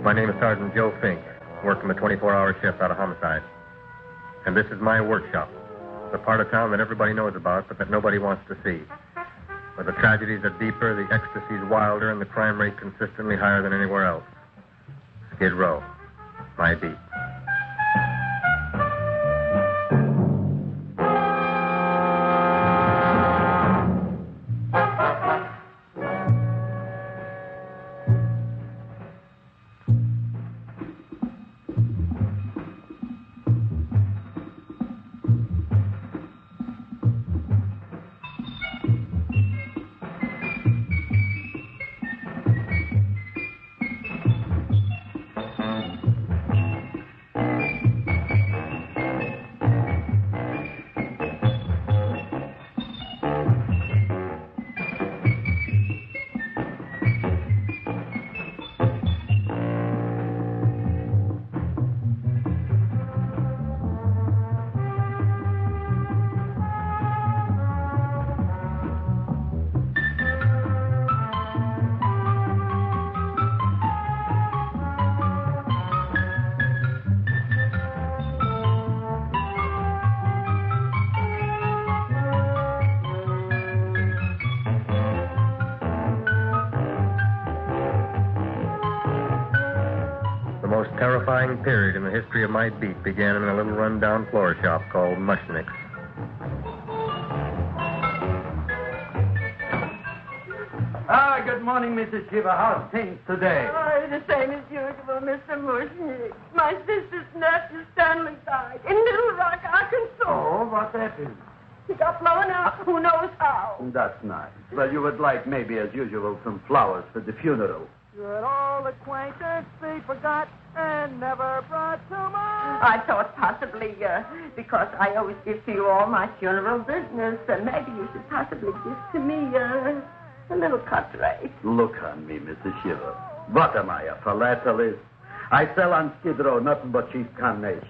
My name is Sergeant Joe Fink, working a 24-hour shift out of homicide. And this is my workshop, the part of town that everybody knows about, but that nobody wants to see. Where the tragedies are deeper, the ecstasy's wilder, and the crime rate consistently higher than anywhere else. Skid Row, my beat. Terrifying period in the history of my beat began in a little run-down floor shop called Mushnick's. Good morning, Mrs. Shiva. How's things today? Oh, the same as usual, Mr. Mushnick. My sister's nephew Stanley died in Little Rock, Arkansas. Oh, what happened? He got blown up. Who knows how? That's nice. Well, you would like, maybe as usual, some flowers for the funeral. Good old acquaintance be forgot and never brought to mind. I thought possibly, because I always give to you all my funeral business, maybe you should possibly give to me a little cut rate. Look on me, Mrs. Shiva. What am I, a philatelist? I sell on Skid Row nothing but cheap carnations.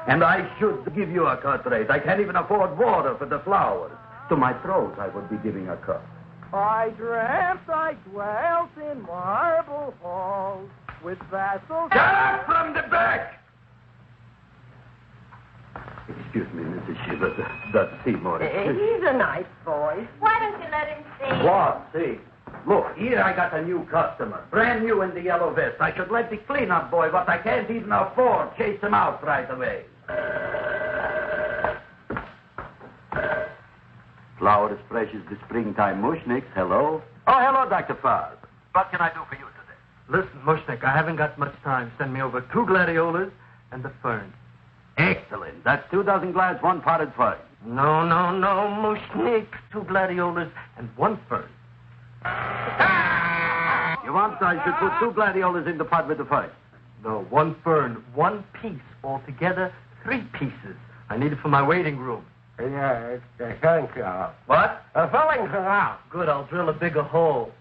And I should give you a cut rate. I can't even afford water for the flowers. To my throat, I would be giving a cut. I dreamt I dwelt in marble halls with vassals... Get up from the back! Excuse me, Mrs. Shiva, that's Seymour. He's a nice boy. Why don't you let him see? What? See? Look, here I got a new customer. Brand new in the yellow vest. I should let the cleanup boy, but I can't even afford, chase him out right away. Flower as fresh as the springtime Mushnicks. Hello? Oh, hello, Dr. Farr. What can I do for you today? Listen, Mushnick, I haven't got much time. Send me over 2 gladiolas and the fern. Excellent. That's 2 dozen glass, 1 potted fern. No, Mushnick. 2 gladiolas and 1 fern. You want I should put 2 gladiolas in the pot with the fern? No, 1 fern, 1 piece. Altogether, 3 pieces. I need it for my waiting room. Yeah, thank you. What? Filling her out. Good, I'll drill a bigger hole.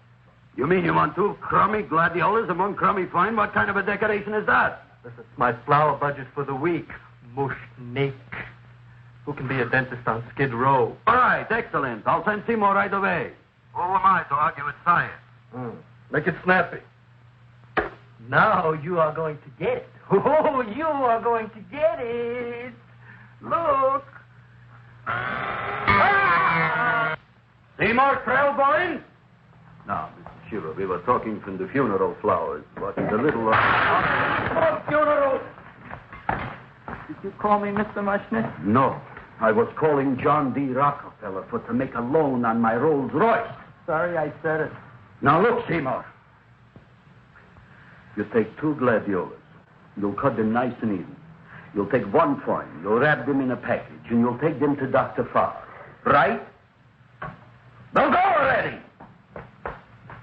You mean you want 2 crummy gladiolas and 1 crummy fern? What kind of a decoration is that? This is my flower budget for the week. Mushnick. Who can be a dentist on Skid Row? All right, excellent. I'll send Seymour right away. Who am I to argue with science? Make it snappy. Now you are going to get it. Oh, you are going to get it. Look. Seymour Krellboyne? No, Mr. Shiva, we were talking from the funeral flowers. Wasn't a little... Funeral! Did you call me Mr. Mushnick? No. I was calling John D. Rockefeller to make a loan on my Rolls Royce. Sorry I said it. Now look, Seymour. You take 2 gladiolas. You'll cut them nice and even. You'll take 1 fern. You'll wrap them in a package, and you'll take them to Dr. Farr. Right? Now go already!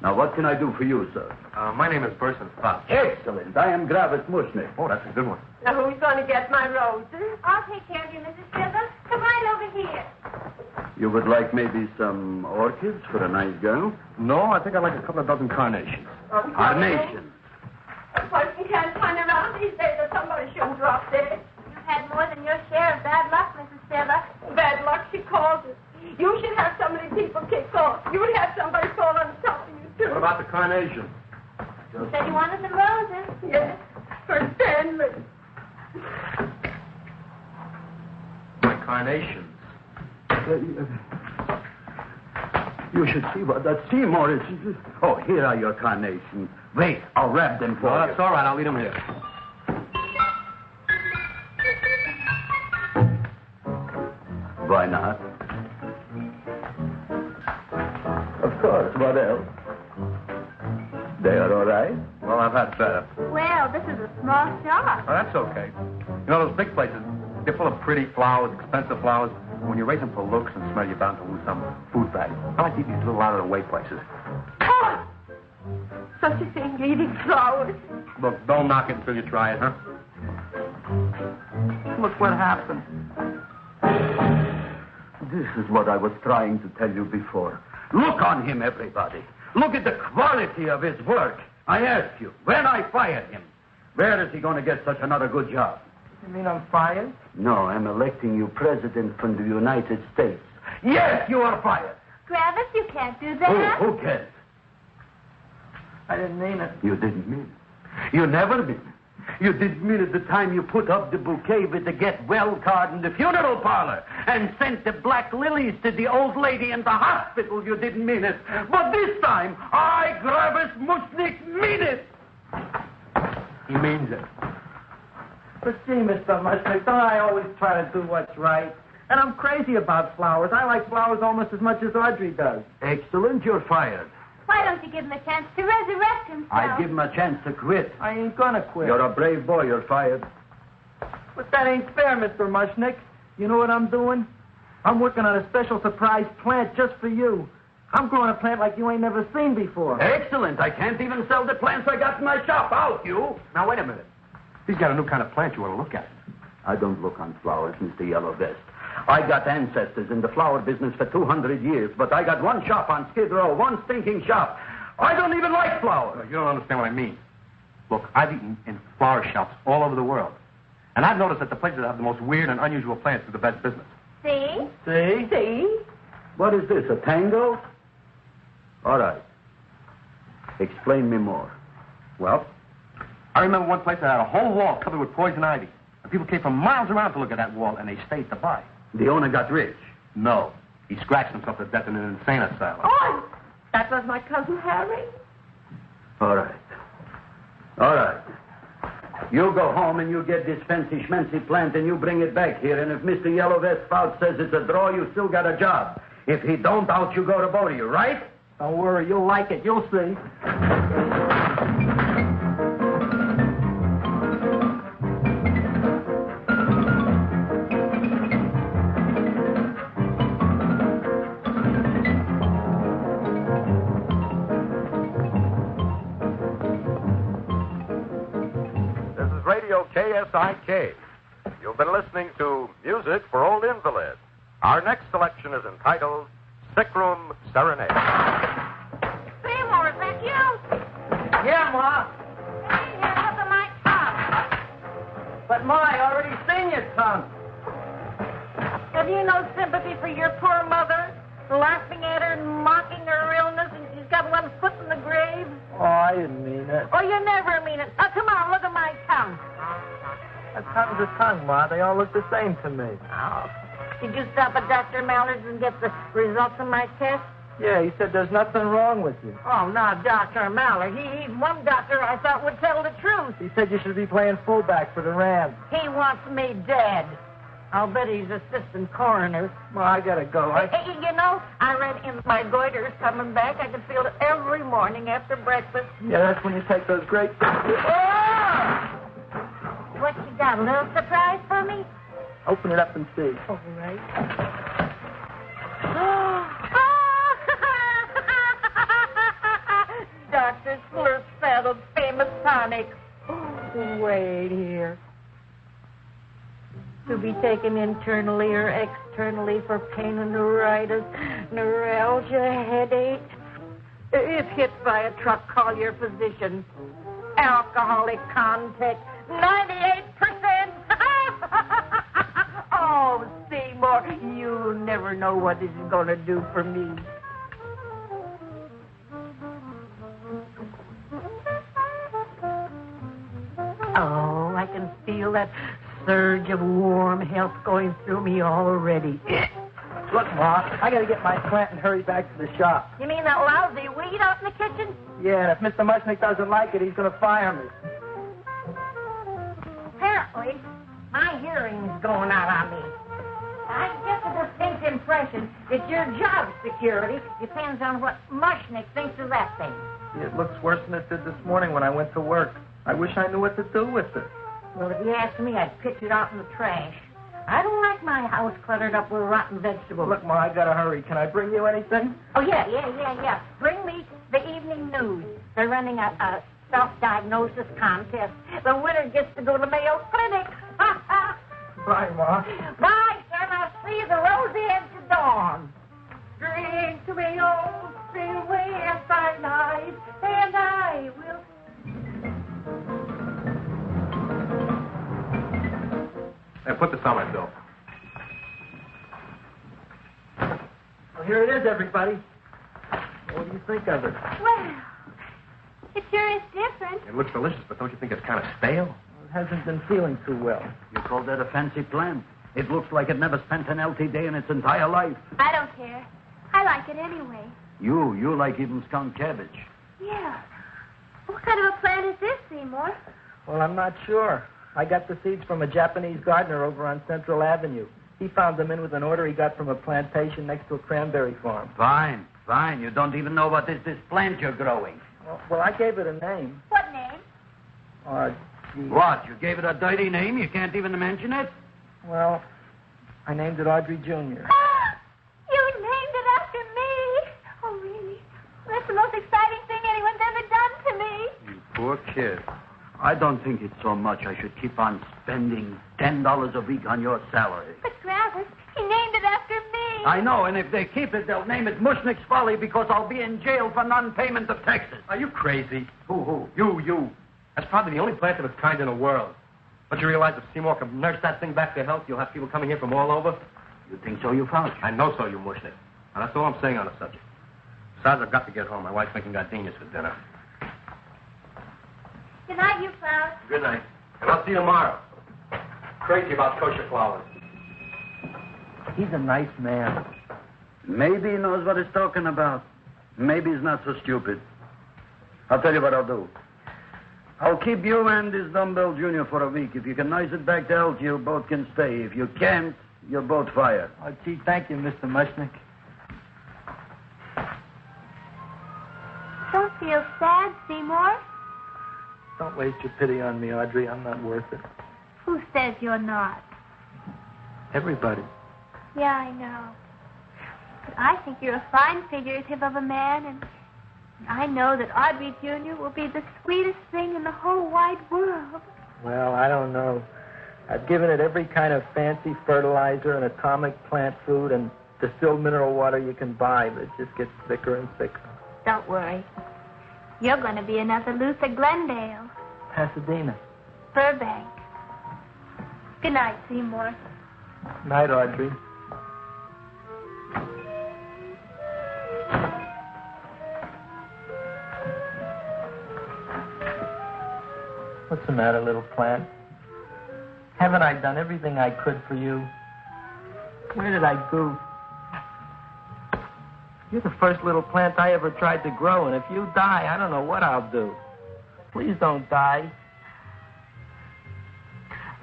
Now, what can I do for you, sir? My name is Burson Fox. Excellent. I am Gravis Mushnick. Oh, that's a good one. Now, who's going to get my roses? I'll take care of you, Mrs. Shiva. Come right over here. You would like maybe some orchids for a nice girl? No, I think I'd like a couple of dozen carnations. Carnations. A person can't turn around these days or somebody shouldn't drop dead. You've had more than your share of bad luck, Mrs. Shiva. Bad luck, she calls it. You should have so many people kicked off. You would have somebody fall on top of you, too. What about the carnation? You said you wanted some roses. Yes, for Stanley. My carnations. You should see what that Seymour is. Oh, here are your carnations. Wait, I'll wrap them for No, you. that's all right. I'll leave them here. Why not? Of course. What else? They are all right? Well, I've had better. Well, this is a small shop. Oh, that's okay. You know, those big places, they're full of pretty flowers, expensive flowers. When you raise them for looks and smell, you're bound to lose some food value. I like to eat these little out-of-the-way places. Oh, such a thing, eating flowers. Look, don't knock it until you try it, huh? Look what happened. This is what I was trying to tell you before. Look on him, everybody. Look at the quality of his work. I ask you, when I fired him, where is he going to get such another good job? You mean I'm fired? No, I'm electing you president from the United States. Yes, you are fired. Travis, you can't do that. Who cares? I didn't mean it. You didn't mean it. You never mean it. You didn't mean it the time you put up the bouquet with the get well card in the funeral parlor and sent the black lilies to the old lady in the hospital. You didn't mean it. But this time, I, Gravis Mushnik, mean it. He means it. But see, Mr. Mushnick, don't I always try to do what's right? And I'm crazy about flowers. I like flowers almost as much as Audrey does. Excellent, you're fired. Why don't you give him a chance to resurrect himself? I give him a chance to quit. I ain't gonna quit. You're a brave boy, you're fired. But that ain't fair, Mr. Mushnick. You know what I'm doing? I'm working on a special surprise plant just for you. I'm growing a plant like you ain't never seen before. Excellent. I can't even sell the plants I got in my shop. Out, you. Now, wait a minute. He's got a new kind of plant you want to look at. I don't look on flowers, Mr. Yellow Vest. I got ancestors in the flower business for 200 years, but I got one shop on Skid Row, one stinking shop. I don't even like flowers. You don't understand what I mean. Look, I've eaten in flower shops all over the world. And I've noticed that the places that have the most weird and unusual plants do the best business. See? See? See? What is this, a tango? All right. Explain me more. Well, I remember one place that had a whole wall covered with poison ivy. And people came from miles around to look at that wall, and they stayed to buy. The owner got rich. No. He scratched himself to death in an insane asylum. Oh, that was my cousin Harry. All right. All right. You go home and you get this fancy schmancy plant and you bring it back here. And if Mr. Yellow Vest Spout says it's a draw, you still got a job. If he don't, out you go to both of you, right? Don't worry, you'll like it. You'll see. KSIK. You've been listening to Music for Old Invalids. Our next selection is entitled Sick Room Serenade. Seymour, is that you? Yeah, Ma. Hey, here, look at my tongue. But, Ma, I already seen your tongue. Have you no sympathy for your poor mother? Laughing at her and mocking her illness, and she's got one foot in the grave? Oh, I didn't mean it. Oh, you never mean it. Now, come on, look at my tongue. A tongue's a tongue, Ma. They all look the same to me. Oh. Did you stop at Dr. Mallard's and get the results of my test? Yeah, he said there's nothing wrong with you. Oh, not Dr. Mallard. He's one doctor I thought would tell the truth. He said you should be playing fullback for the Rams. He wants me dead. I'll bet he's assistant coroner. Ma, I gotta go. Hey, you know, I read in my goiter's coming back. I can feel it every morning after breakfast. Yeah, that's when you take those great... Oh! What you got, a little surprise for me? Open it up and see. All right. Dr. Slurp saddled famous tonic. Wait here. To be taken internally or externally for pain and neuritis, neuralgia, headache. If hit by a truck, call your physician. Alcoholic contact, 98%. Oh, Seymour, you never know what this is going to do for me. Oh, I can feel that surge of warm health going through me already. Look, Ma, I got to get my plant and hurry back to the shop. You mean that lousy weed out in the kitchen? Yeah, and if Mr. Mushnick doesn't like it, he's going to fire me. Apparently, my hearing's going out on me. I get the distinct impression that your job security depends on what Mushnick thinks of that thing. It looks worse than it did this morning when I went to work. I wish I knew what to do with it. Well, if you ask me, I'd pitch it out in the trash. I don't like my house cluttered up with rotten vegetables. Look, Ma, I got to hurry. Can I bring you anything? Oh, yeah. Bring me the evening news. They're running a self-diagnosis contest. The winner gets to go to Mayo Clinic. Bye, Ma. Bye, son. I'll see you the rosy edge of dawn. Drink to me, old freeway by night, and I will... Hey, put this on my bill. Well, here it is, everybody. What do you think of it? Well, it sure is different. It looks delicious, but don't you think it's kind of stale? It hasn't been feeling too well. You call that a fancy plant? It looks like it never spent an LT day in its entire life. I don't care. I like it anyway. You like even skunk cabbage. Yeah. What kind of a plant is this, Seymour? Well, I'm not sure. I got the seeds from a Japanese gardener over on Central Avenue. He found them in with an order he got from a plantation next to a cranberry farm. Fine. You don't even know what is this plant you're growing. Well, I gave it a name. What name? Gee. What? You gave it a dirty name? You can't even mention it? Well, I named it Audrey Jr. You named it after me. Oh, really? That's the most exciting thing anyone's ever done to me. You poor kid. I don't think it's so much I should keep on spending $10 a week on your salary. But, Gravis, he named it after me. I know, and if they keep it, they'll name it Mushnick's Folly because I'll be in jail for non-payment of taxes. Are you crazy? Who? You. That's probably the only plant of its kind in the world. Don't you realize if Seymour can nurse that thing back to health, you'll have people coming here from all over? You think so, you found? I know so, you Mushnick. Now, that's all I'm saying on the subject. Besides, I've got to get home. My wife's making gardenias for dinner. Good night, you flowers. Good night. And I'll see you tomorrow. Crazy about kosher flowers. He's a nice man. Maybe he knows what he's talking about. Maybe he's not so stupid. I'll tell you what I'll do. I'll keep you and this dumbbell junior for a week. If you can nurse it back to health, you both can stay. If you can't, you're both fired. Oh, gee, thank you, Mr. Mushnick. Don't feel sad, Seymour. Don't waste your pity on me, Audrey. I'm not worth it. Who says you're not? Everybody. Yeah, I know. But I think you're a fine figurative of a man, and I know that Audrey Jr. will be the sweetest thing in the whole wide world. Well, I don't know. I've given it every kind of fancy fertilizer and atomic plant food and distilled mineral water you can buy, but it just gets thicker and thicker. Don't worry. You're going to be another Luther Glendale. Pasadena. Burbank. Good night, Seymour. Night, Audrey. What's the matter, little plant? Haven't I done everything I could for you? Where did I goof? You're the first little plant I ever tried to grow, and if you die, I don't know what I'll do. Please don't die.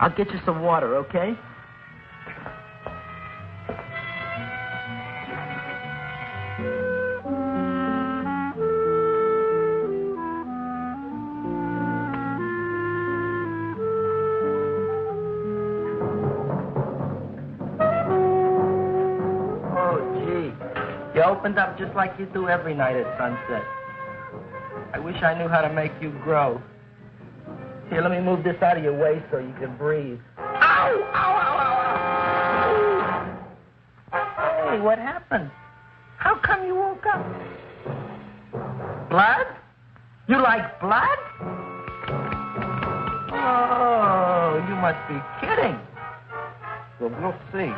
I'll get you some water, okay? You opened up just like you do every night at sunset. I wish I knew how to make you grow. Here, let me move this out of your way so you can breathe. Ow! Ow, ow, ow, ow! Hey, what happened? How come you woke up? Blood? You like blood? Oh, you must be kidding. Well, we'll see.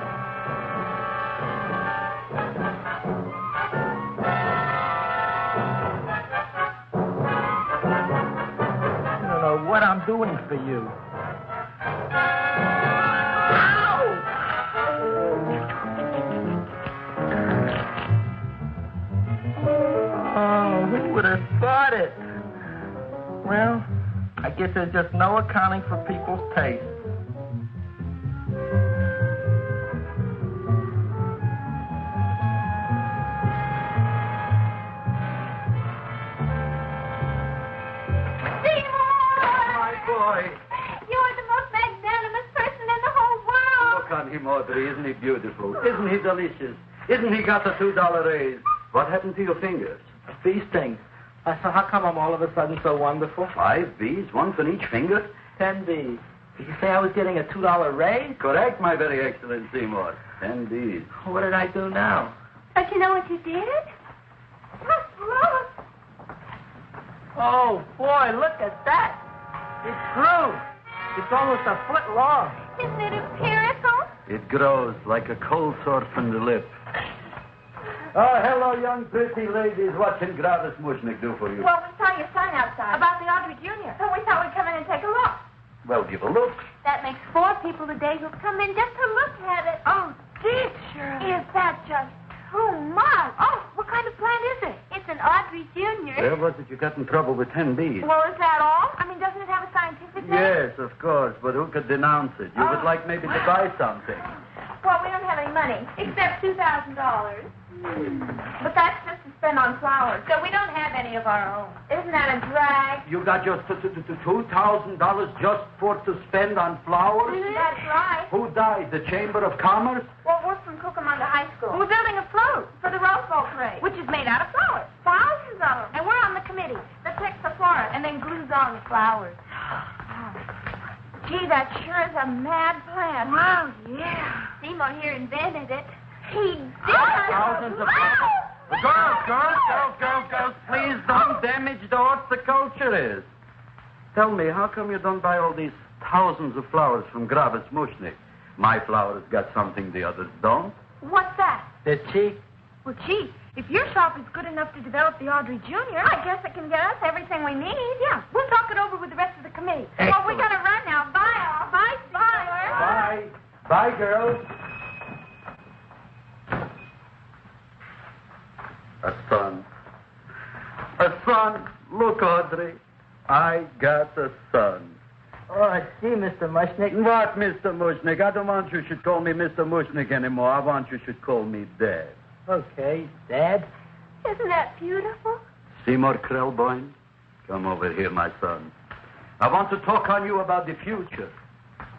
What I'm doing for you. Oh, who would have thought it? Well, I guess there's just no accounting for people's tastes. You're the most magnanimous person in the whole world. Look on him, Audrey. Isn't he beautiful? Isn't he delicious? Isn't he got the $2 raise? What happened to your fingers? A bee sting. So how come I'm all of a sudden so wonderful? 5 bees, one for each finger? 10 bees. Did you say I was getting a $2 raise? Correct, my very excellent Seymour. 10 bees. What did I do now? Don't you know what you did? Look. Oh, boy, look at that. It grew. It's almost a foot long. Isn't it empirical? It grows like a cold sore from the lip. Oh, hello, young pretty ladies. What can Gravis Mushnick do for you? Well, we saw your sign outside about the Audrey Jr. So we thought we'd come in and take a look. Well, give a look. That makes 4 people today who've come in just to look at it. Oh, dear, Shirley. Is that just too much? Oh, what kind of plant is it? It's an Audrey Jr. Where was it you got in trouble with 10 bees? Well, is that all? I mean, doesn't it have a scientific name? Yes, of course, but who could denounce it? You would like maybe to buy something. Well, we don't have any money, except $2,000. But that's just to spend on flowers, so we don't have any of our own. Isn't that a drag? You got just $2,000 just to spend on flowers? That's right. Who died? The Chamber of Commerce? Well, we're from Cucamonga High School. We're building a float for the Rose Bowl parade, which is made out of flowers. Thousands of them. And we're on the committee that picks the flora and then glues on the flowers. Gee, that sure is a mad plan. Wow, yeah. Seymour here invented it. He did. Thousands of Girls, please don't damage the horticulture is. Tell me, how come you don't buy all these thousands of flowers from Gravis Mushnick? My flowers got something the others don't. What's that? They're cheap. Well, gee, if your shop is good enough to develop the Audrey Jr., I guess it can get us everything we need. Yeah, we'll talk it over with the rest of the committee. Excellent. Well, we gotta run now. Bye, all. Bye, Seymour. Bye. Bye, girls. A son. A son. Look, Audrey. I got a son. Oh, gee, Mr. Mushnick. What, Mr. Mushnick? I don't want you should call me Mr. Mushnick anymore. I want you should call me Dad. Okay, Dad. Isn't that beautiful? Seymour Krellboyne, come over here, my son. I want to talk on you about the future.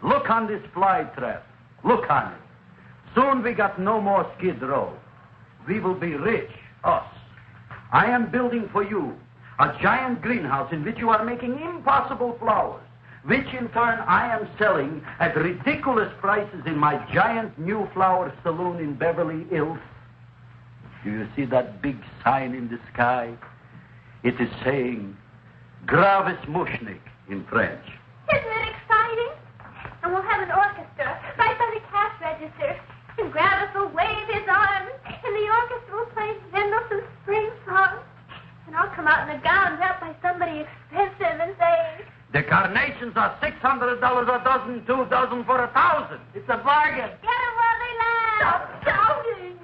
Look on this fly trap. Look on it. Soon we got no more Skid Row. We will be rich, us. I am building for you a giant greenhouse in which you are making impossible flowers, which in turn I am selling at ridiculous prices in my giant new flower saloon in Beverly Hills. Do you see that big sign in the sky? It is saying, Gravis Mushnick in French. Isn't it exciting? And we'll have an orchestra right by the cash register. And Gravis will wave his arms, and the orchestra will play Mendelssohn's spring song. And I'll come out in a gown wrapped by somebody expensive and say, The carnations are $600 a dozen, 2 dozen for 1,000. It's a bargain. get it while they last. Stop shouting!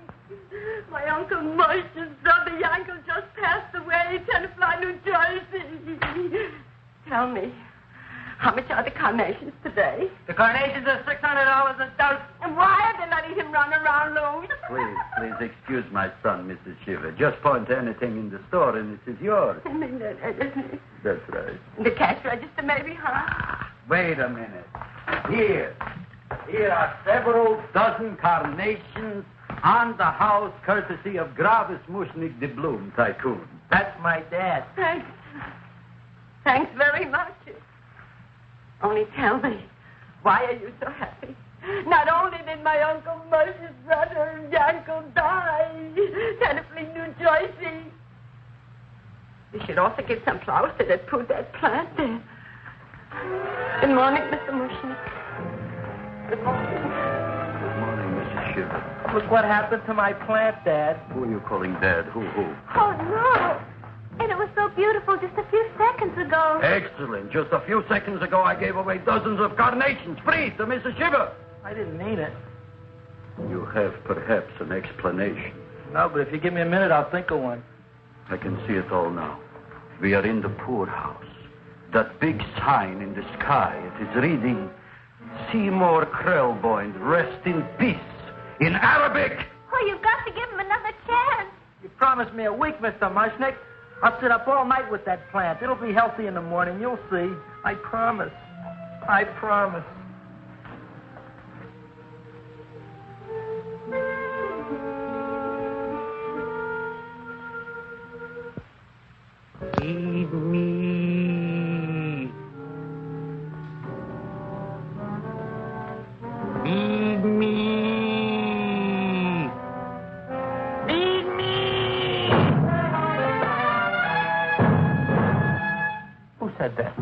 My Uncle Moshe's brother Yankel just passed away, Tenafly, New Jersey. Tell me, how much are the carnations today? The carnations are $600 a dozen. And why are they letting him run around loose? Please excuse my son, Mrs. Shiver. Just point to anything in the store and it is yours. I mean, That's right. the cash register, maybe, huh? Wait a minute. Here are several dozen carnations on the house courtesy of Gravis Mushnick, the Bloom Tycoon. That's my dad. Thanks. Thanks very much. Only tell me, why are you so happy? Not only did my Uncle Moshe's brother Yankel die, Tenafly, New Jersey, you should also give some flowers to that poor dead plant there. Good morning, Mr. Mushnick. Good morning. Good morning, Mrs. Shiver. Look what happened to my plant, Dad. Who are you calling Dad? Who? oh, no. It And it was so beautiful just a few seconds ago. Excellent. Just a few seconds ago, I gave away dozens of carnations free to Mrs. Shiver. I didn't mean it. You have perhaps an explanation. No, but if you give me a minute, I'll think of one. I can see it all now. We are in the poorhouse. That big sign in the sky, it is reading, Seymour Krelboin, rest in peace, in Arabic. Oh, you've got to give him another chance. You promised me a week, Mr. Mushnick. I'll sit up all night with that plant. It'll be healthy in the morning. You'll see. I promise. I promise. Feed me. Feed me. Feed me. Who said that?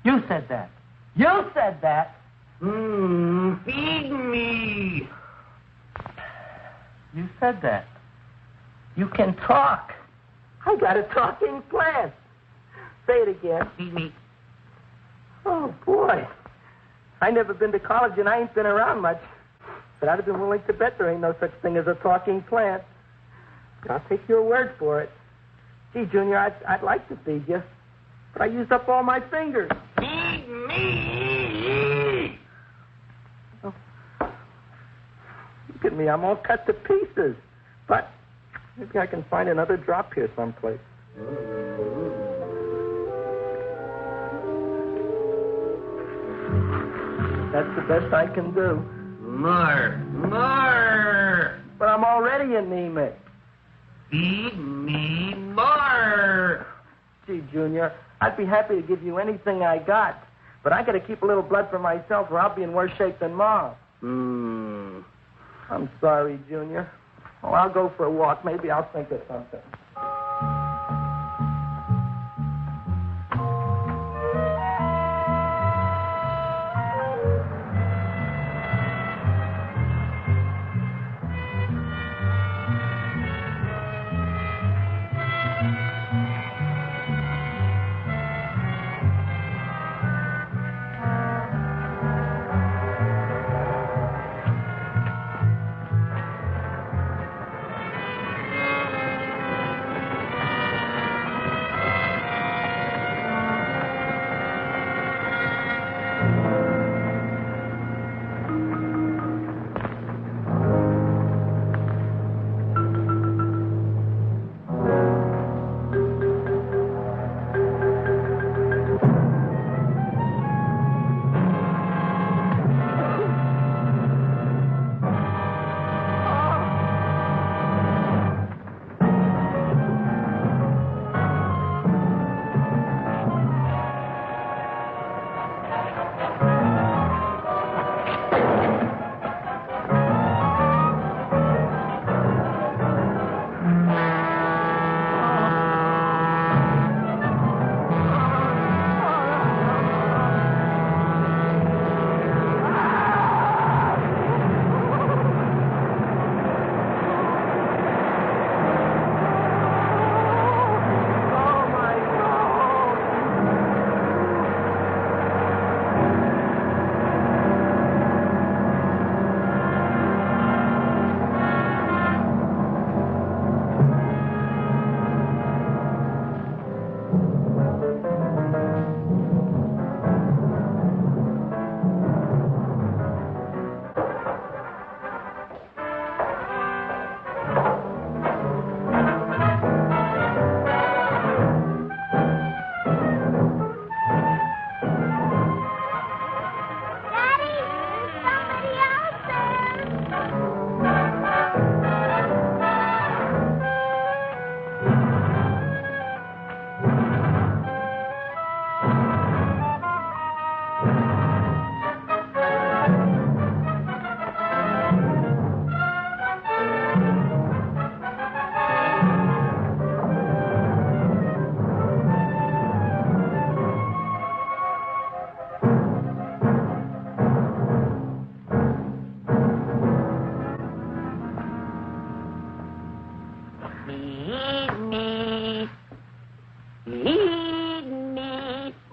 You said that. You said that. Feed me. You said that. You can talk. I got a talking plant. Say it again. Feed me. Oh, boy. I never been to college and I ain't been around much. But I'd have been willing to bet there ain't no such thing as a talking plant. But I'll take your word for it. Gee, Junior, I'd like to feed you. But I used up all my fingers. Feed me. Oh. Look at me. I'm all cut to pieces. But maybe I can find another drop here someplace. That's the best I can do. More. But I'm already anemic. Feed me more. Gee, Junior, I'd be happy to give you anything I got. But I got to keep a little blood for myself or I'll be in worse shape than Mom. I'm sorry, Junior. Well, I'll go for a walk. Maybe I'll think of something.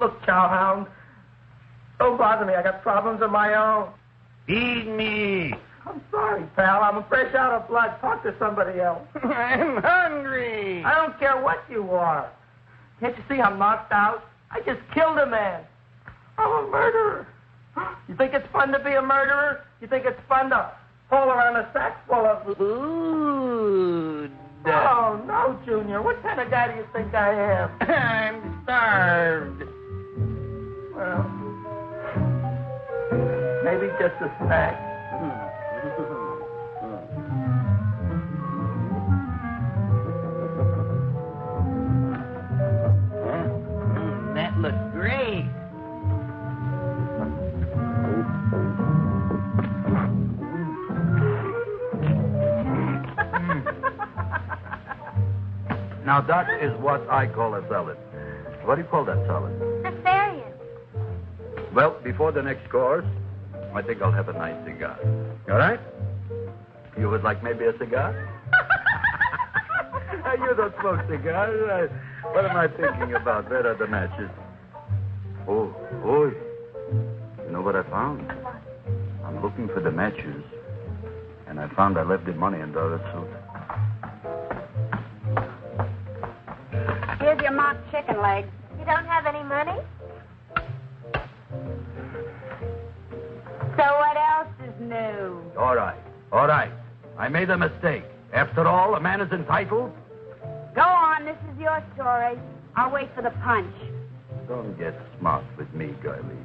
Look, cowhound, don't bother me. I got problems of my own. Feed me. I'm sorry, pal. I'm fresh out of blood. Talk to somebody else. I'm hungry. I don't care what you are. Can't you see I'm knocked out? I just killed a man. I'm a murderer. You think it's fun to be a murderer? You think it's fun to haul around a sack full of... Food. Oh, no, Junior. What kind of guy do you think I am? I'm starved. Well, maybe just a snack. That looks great. Now, that is what I call a salad. What do you call that salad? Cesarean. Well, before the next course, I think I'll have a nice cigar. All right? You would like maybe a cigar? You don't smoke cigars. What am I thinking about? Where are the matches? Oh, you know what I found? I'm looking for the matches, and I found I left the money in the other suit. Here's your mock chicken leg. You don't have any money? So what else is new? All right. I made a mistake. After all, a man is entitled. Go on, this is your story. I'll wait for the punch. Don't get smart with me, girlie.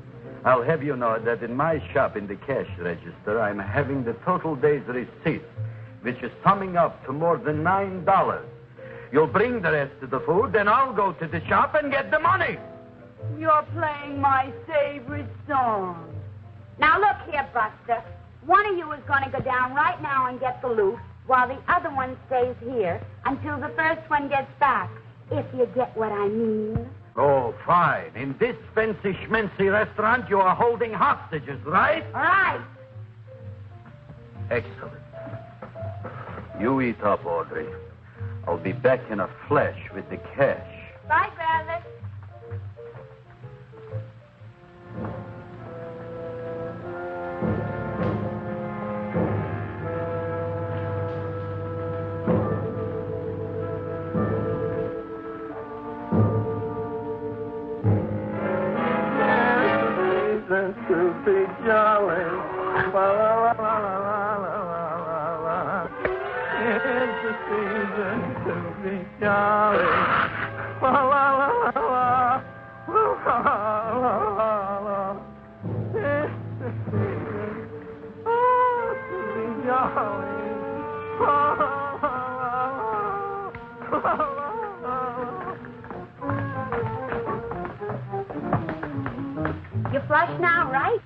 I'll have you know that in my shop in the cash register, I'm having the total day's receipt, which is summing up to more than $9. You'll bring the rest of the food, then I'll go to the shop and get the money. You're playing my favorite song. Now look here, Buster. One of you is going to go down right now and get the loot, while the other one stays here until the first one gets back, if you get what I mean. Oh, fine. In this fancy schmancy restaurant, you are holding hostages, right? Right. Excellent. You eat up, Audrey. I'll be back in a flash with the cash. Bye, Gravis. To be jolly. La, la, la, la, la, la, la, la. It's the season to be jolly. La, la, la, la, la. La, la, la, la. It's the season to be jolly. La, la, la, la, la, la. You flush now, right?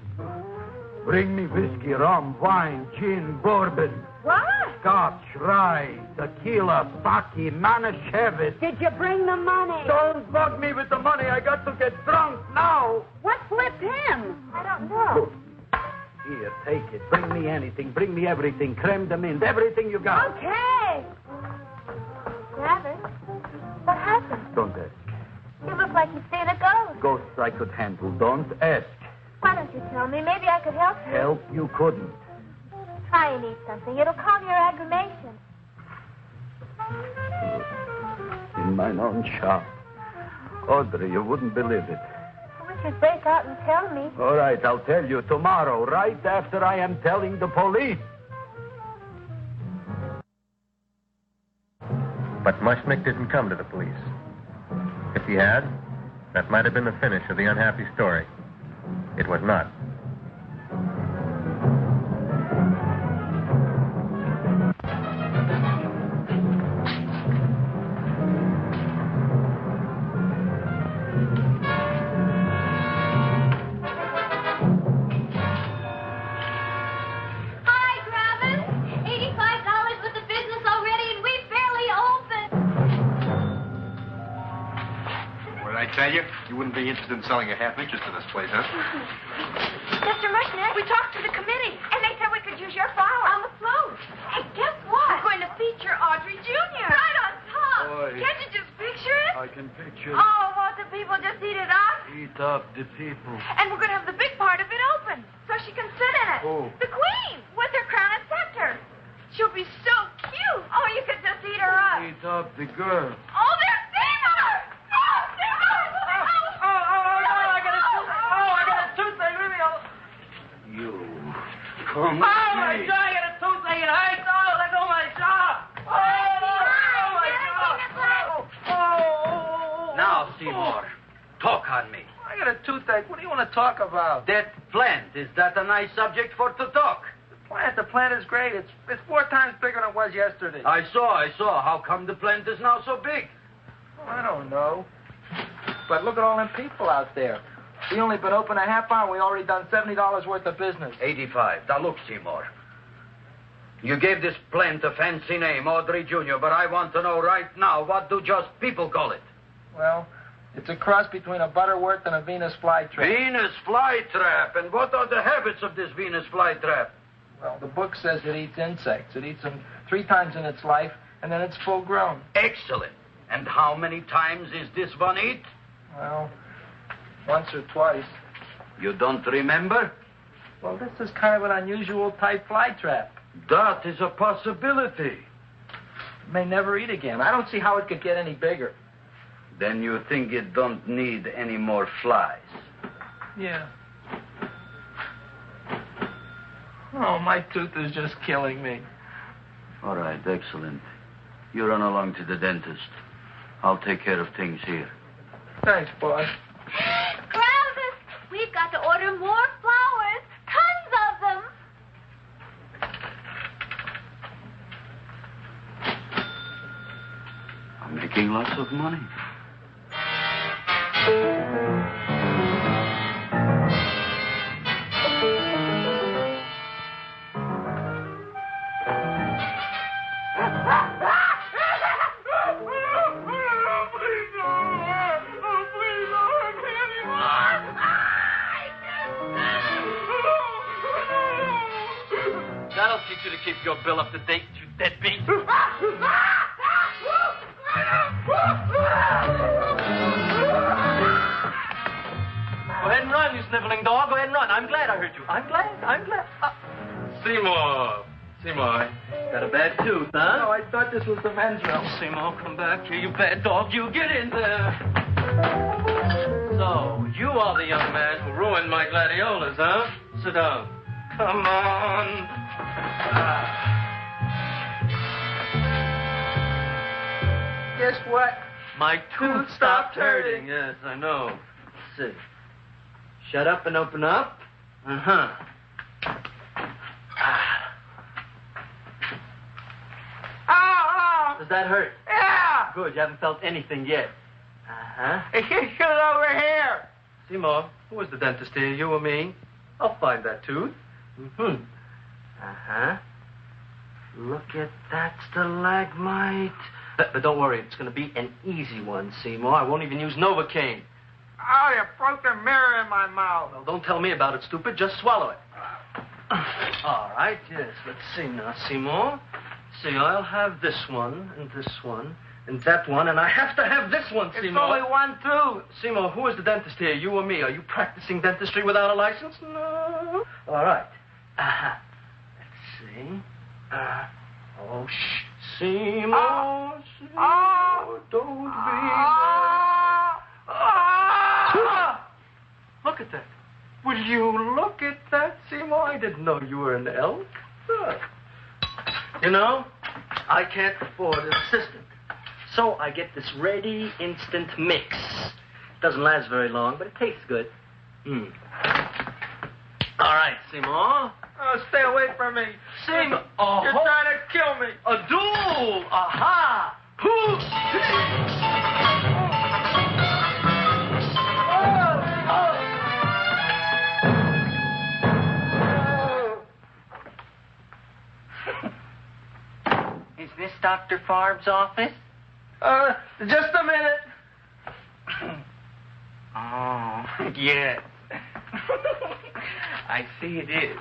Bring me whiskey, rum, wine, gin, bourbon, What? scotch, rye, tequila, sake, manischewitz. Did you bring the money? Don't bug me with the money. I got to get drunk now. What flipped him? I don't know. Here, take it. Bring me anything. Bring me everything. Creme de menthe. Everything you got. Okay. Gravis, what happened? Don't ask. You look like you've seen a ghost. Ghosts I could handle. Don't ask. Why don't you tell me? Maybe I could help you. Help you couldn't. Try and eat something. It'll calm your aggravation. In mine own shop. Audrey, you wouldn't believe it. I wish you'd break out and tell me. All right, I'll tell you tomorrow, right after I am telling the police. But Mushnick didn't come to the police. If he had, that might have been the finish of the unhappy story. It was not. Hi, Gravis. $85 with the business already, and we barely opened. What did I tell you? You wouldn't be interested in selling a half interest in this place, huh? Mr. Mushnick, we talked to the committee, and they said we could use your flour on the float. Hey, guess what? We're going to feature Audrey Jr. Right on top. Boy. Can't you just picture it? I can picture Oh, won't the people just eat it up? Eat Eat up the people. And we're going to have the big part of it open, so she can sit in it. Who? The queen, with her crown and scepter. She'll be so cute. Oh, you could just eat her up. Eat up the girl. Oh, there's Seymour! Oh, Seymour! I got a toothache. Leave me alone. You come Oh, my God, I got a toothache. It hurts. Oh, let go of my jaw. Oh. Now, Seymour, talk on me. I got a toothache. What do you want to talk about? That plant, is that a nice subject for to talk? The plant is great. It's 4 times bigger than it was yesterday. I saw. How come the plant is now so big? Oh, I don't know. But look at all them people out there. We only been open a half hour. We already done $70 worth of business. 85. Now, look, Seymour. You gave this plant a fancy name, Audrey Jr., but I want to know right now, what do just people call it? Well, it's a cross between a Butterworth and a Venus flytrap. Venus flytrap. And what are the habits of this Venus flytrap? Well, the book says it eats insects. It eats them 3 times in its life, and then it's full grown. Excellent. And how many times is this one eat? Well, once or twice. You don't remember? Well, this is kind of an unusual type flytrap. That is a possibility. It may never eat again. I don't see how it could get any bigger. Then you think it don't need any more flies? Yeah. Oh, my tooth is just killing me. All right, excellent. You run along to the dentist. I'll take care of things here. Thanks, boss. Travis, we've got to order more flowers. Tons of them. I'm making lots of money. That'll teach you to keep your bill up to date, you deadbeat. Go ahead and run, you sniveling dog. Go ahead and run. I'm glad I heard you. I'm glad. Seymour. Got a bad tooth, huh? No, I thought this was the men's room. Seymour, come back here, you bad dog. You get in there. So, you are the young man who ruined my gladiolas, huh? Sit down. Come on. Guess what? My tooth stopped hurting. Yes, I know. Sit. Shut up and open up. Uh-huh. Oh! Does that hurt? Yeah! Good, you haven't felt anything yet. Uh-huh. It's just over here. Seymour, who was the dentist here, you or me? I'll find that tooth. Mm-hmm. Uh-huh. Look at that stalagmite. But don't worry, it's going to be an easy one, Seymour. I won't even use Novocaine. Oh, you broke the mirror in my mouth. Well, don't tell me about it, stupid. Just swallow it. All right, yes. Let's see now, Seymour. See, I'll have this one, and that one, and I have to have this one, Seymour. It's only one tooth. Seymour, who is the dentist here, you or me? Are you practicing dentistry without a license? No. All right. Uh-huh. Let's see. Oh, shh. Seymour, Seymour, don't be... Look at that. Will you look at that, Seymour? I didn't know you were an elf. You know, I can't afford an assistant. So I get this ready instant mix. Doesn't last very long, but it tastes good. All right, Seymour. Oh, stay away from me. Seymour. You're trying to kill me. A duel. Aha. Is this Dr. Farb's office? Just a minute. Oh, yes. I see it is.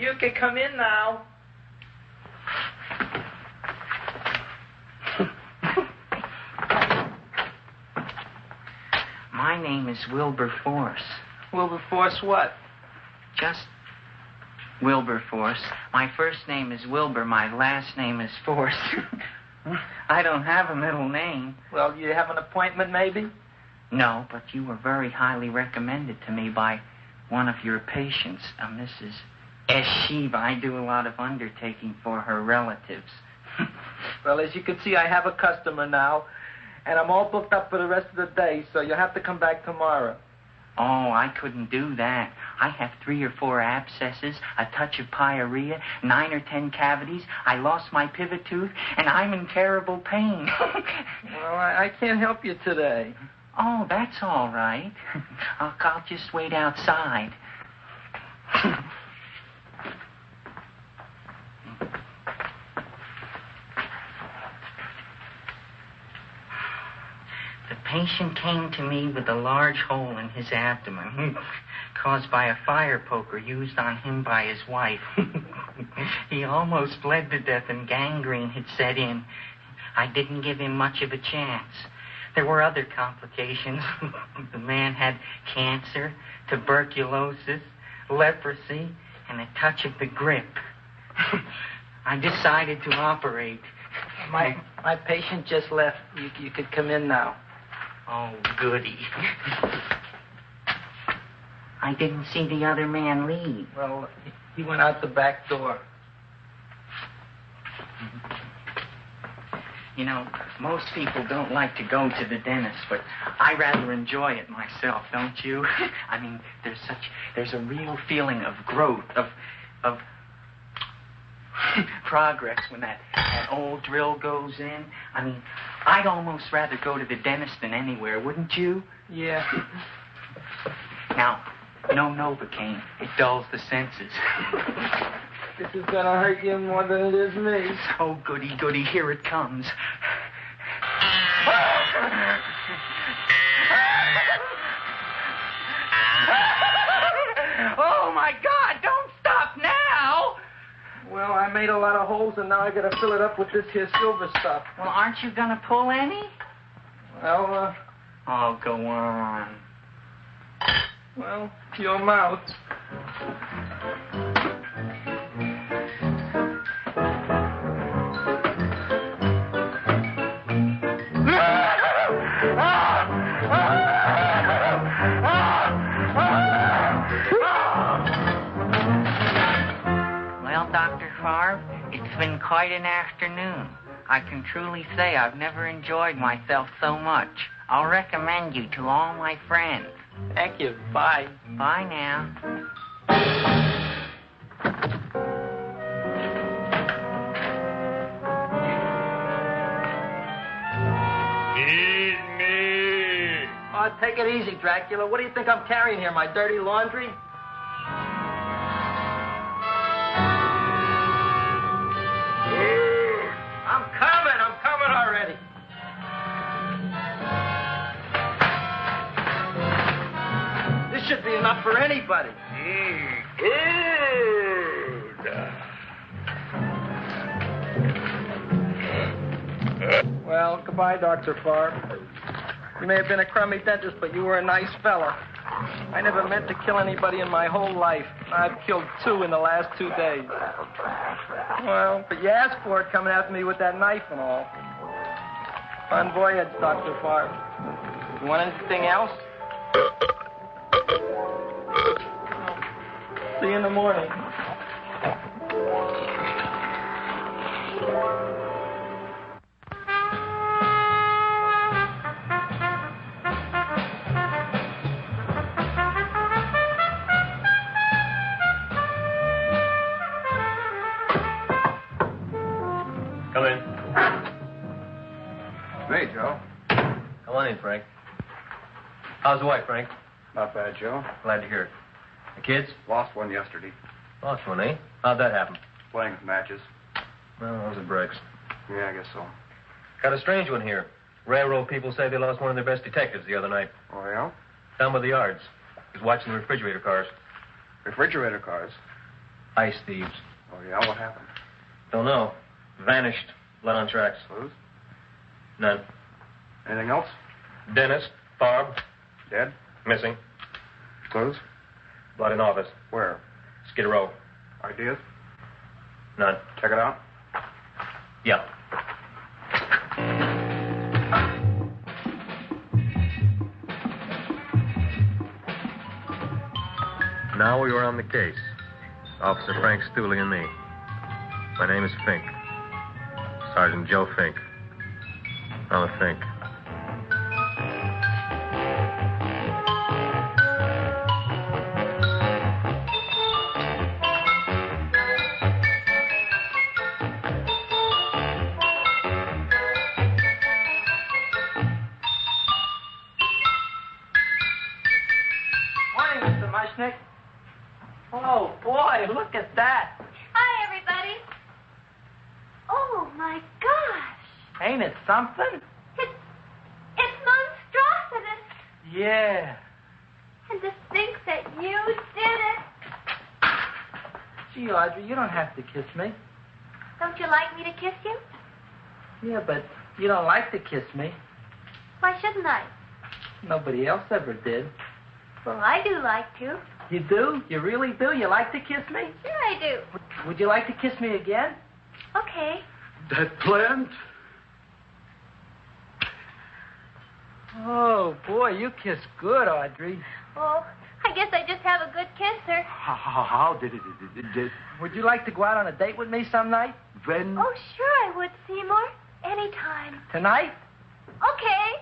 You can come in now. My name is Wilberforce. Wilberforce what? Just Wilberforce. My first name is Wilbur. My last name is Force. I don't have a middle name. Well, you have an appointment, maybe? No, but you were very highly recommended to me by one of your patients, a Mrs. Shiva. I do a lot of undertaking for her relatives. Well, as you can see, I have a customer now, and I'm all booked up for the rest of the day, so you'll have to come back tomorrow. Oh, I couldn't do that. I have 3 or 4 abscesses, a touch of pyorrhea, 9 or 10 cavities. I lost my pivot tooth, and I'm in terrible pain. Well, I can't help you today. Oh, that's all right. I'll just wait outside. The patient came to me with a large hole in his abdomen caused by a fire poker used on him by his wife. He almost bled to death and gangrene had set in. I didn't give him much of a chance. There were other complications. The man had cancer, tuberculosis, leprosy, and a touch of the grip. I decided to operate. My patient just left. You could come in now. Oh, goody. I didn't see the other man leave. Well, he went out the back door. You know, most people don't like to go to the dentist, but I rather enjoy it myself, don't you? I mean, there's a real feeling of growth, of progress when that old drill goes in. I mean, I'd almost rather go to the dentist than anywhere, wouldn't you? Yeah. Now, no Novocaine. It dulls the senses. This is gonna hurt you more than it is me. Oh, goody, goody, here it comes. Oh, my God, don't stop now! Well, I made a lot of holes, and now I gotta fill it up with this here silver stuff. Well, aren't you gonna pull any? Well, Oh, go on. Well, your mouth. Well, Dr. Favre, it's been quite an afternoon. I can truly say I've never enjoyed myself so much. I'll recommend you to all my friends. Thank you. Bye. Bye now. Feed me. Oh, take it easy, Dracula. What do you think I'm carrying here, my dirty laundry? I'm coming already. This should be enough for anybody. Well, goodbye, Dr. Favre. You may have been a crummy dentist, but you were a nice fella. I never meant to kill anybody in my whole life. I've killed 2 in the last 2 days. Well, but you asked for it coming after me with that knife and all. Fun voyage, Dr. Favre. You want anything else? See you in the morning. Come in. Hey, Joe. Come on in, Frank. How's the wife, Frank? Not bad, Joe. Glad to hear it. The kids? Lost one yesterday. Lost one, eh? How'd that happen? Playing with matches. Well, those are breaks. Yeah, I guess so. Got a strange one here. Railroad people say they lost one of their best detectives the other night. Oh, yeah? Down by the yards. He was watching the refrigerator cars. Refrigerator cars? Ice thieves. Oh, yeah? What happened? Don't know. Vanished. Blood on tracks. Clues? None. Anything else? Dennis, Barb, Dead? Missing. Clues? Blood in office. Where? Skid Row. Ideas? None. Check it out. Yeah. Now we were on the case. Officer Frank Stooley and me. My name is Fink. Sergeant Joe Fink. I'm a Fink. Morning, Mr. Mushnick. Oh, boy, look at that. Hi, everybody. Oh, my gosh. Ain't it something? It's monstrosity. Yeah. And to think that you did it. Gee, Audrey, you don't have to kiss me. Don't you like me to kiss you? Yeah, but you don't like to kiss me. Why shouldn't I? Nobody else ever did. Well, I do like to. You do? You really do? You like to kiss me? Sure I do. Would you like to kiss me again? Okay. That plant? Oh, boy, you kiss good, Audrey. Oh, I guess I just have a good kisser. How did it? Would you like to go out on a date with me some night? When? Oh, sure I would, Seymour. Anytime. Tonight? Okay.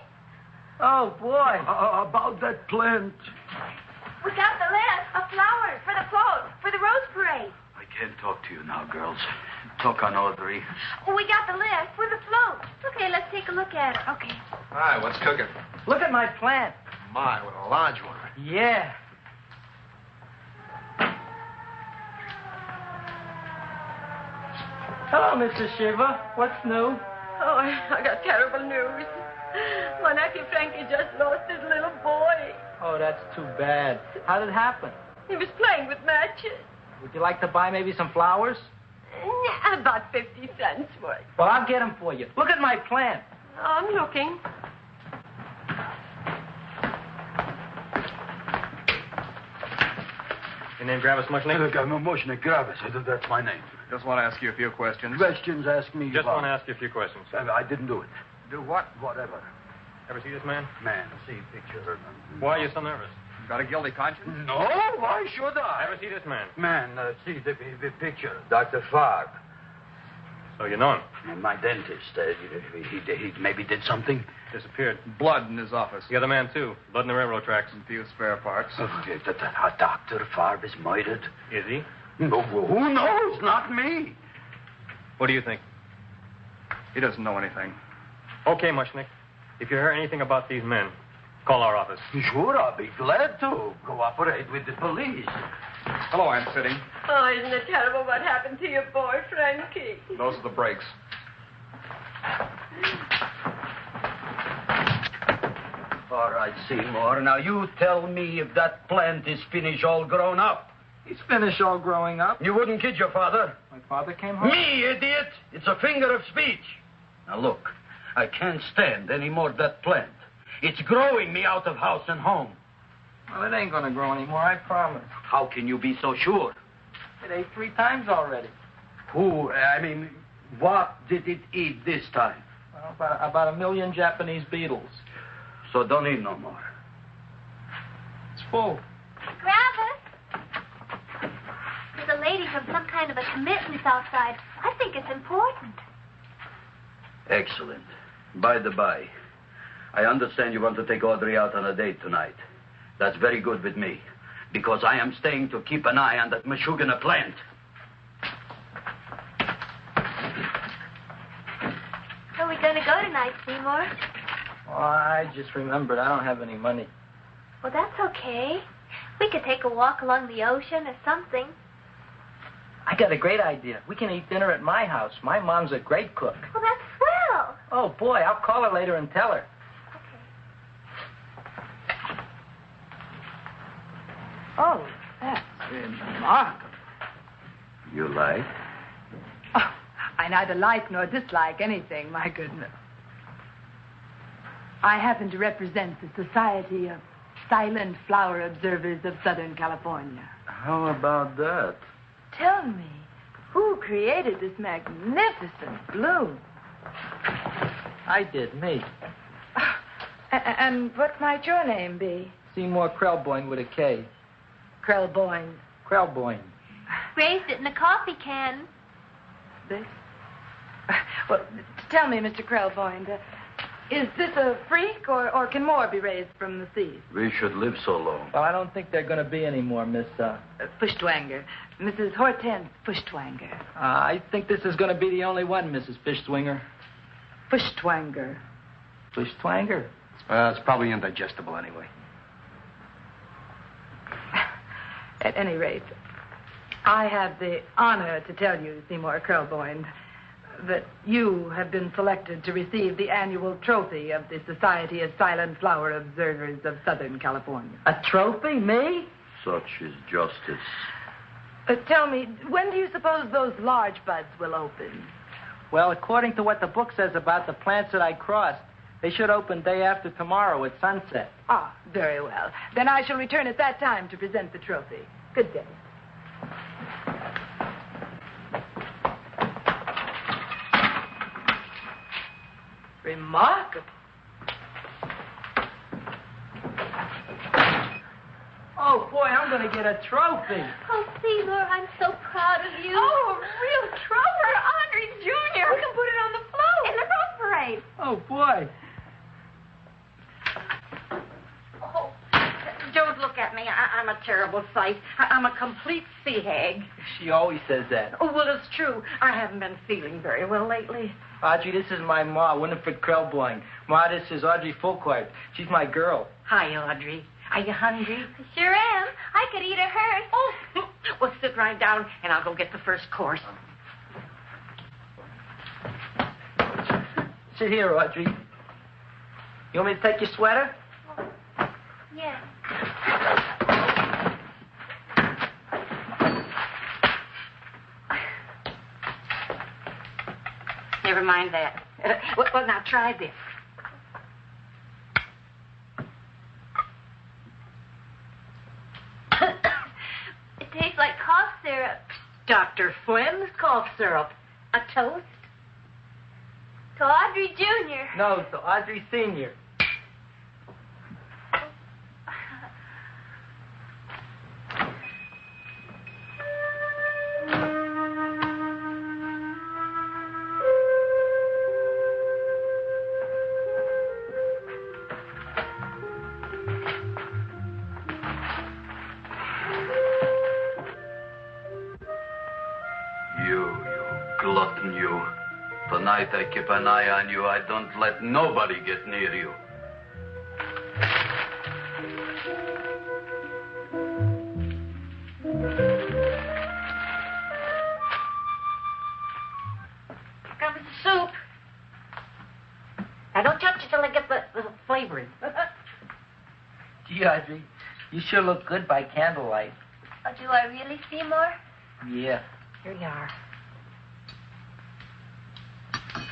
Oh, boy. About that plant. We got the list of flowers for the float, for the rose parade. I can't talk to you now, girls. Talk on Audrey. We got the list for the float. Okay, let's take a look at it. Okay. Hi, what's cooking? Look at my plant. My, what a large one. Yeah. Hello, Mr. Shiva. What's new? Oh, I got terrible news. My nephew Frankie just lost his little boy. Oh, that's too bad. How did it happen? He was playing with matches. Would you like to buy maybe some flowers? About 50 cents worth. Well, I'll get them for you. Look at my plant. I'm looking. Your name Gravis Mushnick? Look, I'm a Mushnick Gravis. That's my name. Just want to ask you a few questions. Questions, ask me. Just want to ask you a few questions. I didn't do it. Do what? Whatever. Ever see this man? Man, see picture. Why are you so nervous? Got a guilty conscience? No, why should I? Ever see this man? Man, see the picture. Dr. Farb. So you know him? My dentist. He maybe did something. Disappeared. Blood in his office. The other man, too. Blood in the railroad tracks. A few spare parts. Dr. Farb is murdered. Is he? No, who knows? Not me. What do you think? He doesn't know anything. Okay, Mushnick. If you hear anything about these men, call our office. Sure, I'll be glad to cooperate with the police. Hello, Aunt Fitting. Oh, isn't it terrible what happened to your boy, Frankie? Those are the brakes. All right, Seymour. Now, you tell me if that plant is finished all grown up. He's finished all growing up. You wouldn't kid your father. My father came home. Me, idiot! It's a finger of speech. Now, look, I can't stand any more of that plant. It's growing me out of house and home. Well, it ain't going to grow anymore, I promise. How can you be so sure? It ate 3 times already. What did it eat this time? Well, about 1 million Japanese beetles. So don't eat no more. It's full. Gravis. There's a lady from some kind of a commitment outside. I think it's important. Excellent. By the by, I understand you want to take Audrey out on a date tonight. That's very good with me, because I am staying to keep an eye on that Meshuggah plant. Where are we going to go tonight, Seymour? Oh, I just remembered I don't have any money. Well, that's okay. We could take a walk along the ocean or something. I got a great idea. We can eat dinner at my house. My mom's a great cook. Well, that's swell. Oh, boy, I'll call her later and tell her. Oh, that's remarkable. You like? Oh, I neither like nor dislike anything, my goodness. I happen to represent the Society of silent flower observers of Southern California. How about that? Tell me, who created this magnificent bloom? I did, me. And what might your name be? Seymour Krelboyne with a K. Krelboyne. Krelboyne. Raised it in a coffee can. This? Well, tell me, Mr. Krelboyne, is this a freak, or can more be raised from the seas? We should live so long. Well, I don't think there are going to be any more, Miss... Fuschtwanger. Mrs. Hortense Fuschtwanger. I think this is going to be the only one, Mrs. Fishswinger. Fuschtwanger. Fuschtwanger? It's probably indigestible anyway. At any rate, I have the honor to tell you, Seymour Krelboyne, that you have been selected to receive the annual trophy of the Society of Silent Flower Observers of Southern California. A trophy? Me? Such is justice. Tell me, when do you suppose those large buds will open? Well, according to what the book says about the plants that I crossed, they should open day after tomorrow at sunset. Ah, very well. Then I shall return at that time to present the trophy. Good day. Remarkable. Oh, boy, I'm going to get a trophy. Oh, Seymour, I'm so proud of you. Oh, a real trophy, Andre Jr. We can put it on the float in the Rose Parade. Oh, boy. Oh, don't look at me. I'm a terrible sight. I'm a complete sea hag. She always says that. Oh, well, it's true. I haven't been feeling very well lately. Audrey, this is my ma, Winifred Krelboyne. Ma, this is Audrey Fulcourt. She's my girl. Hi, Audrey. Are you hungry? I sure am. I could eat a hearse. Oh, well, sit right down, and I'll go get the first course. Sit here, Audrey. You want me to take your sweater? Yeah. Never mind that. Well, now try this. It tastes like cough syrup. Dr. Flynn's cough syrup. A toast? To Audrey Jr. No, to Audrey Sr. You glutton, you. Tonight I keep an eye on you. I don't let nobody get near you. Comes the soup. Now, don't touch it till I get the flavoring. Gee, Audrey, you sure look good by candlelight. Oh, do I really, Seymour? Yeah. Here you are.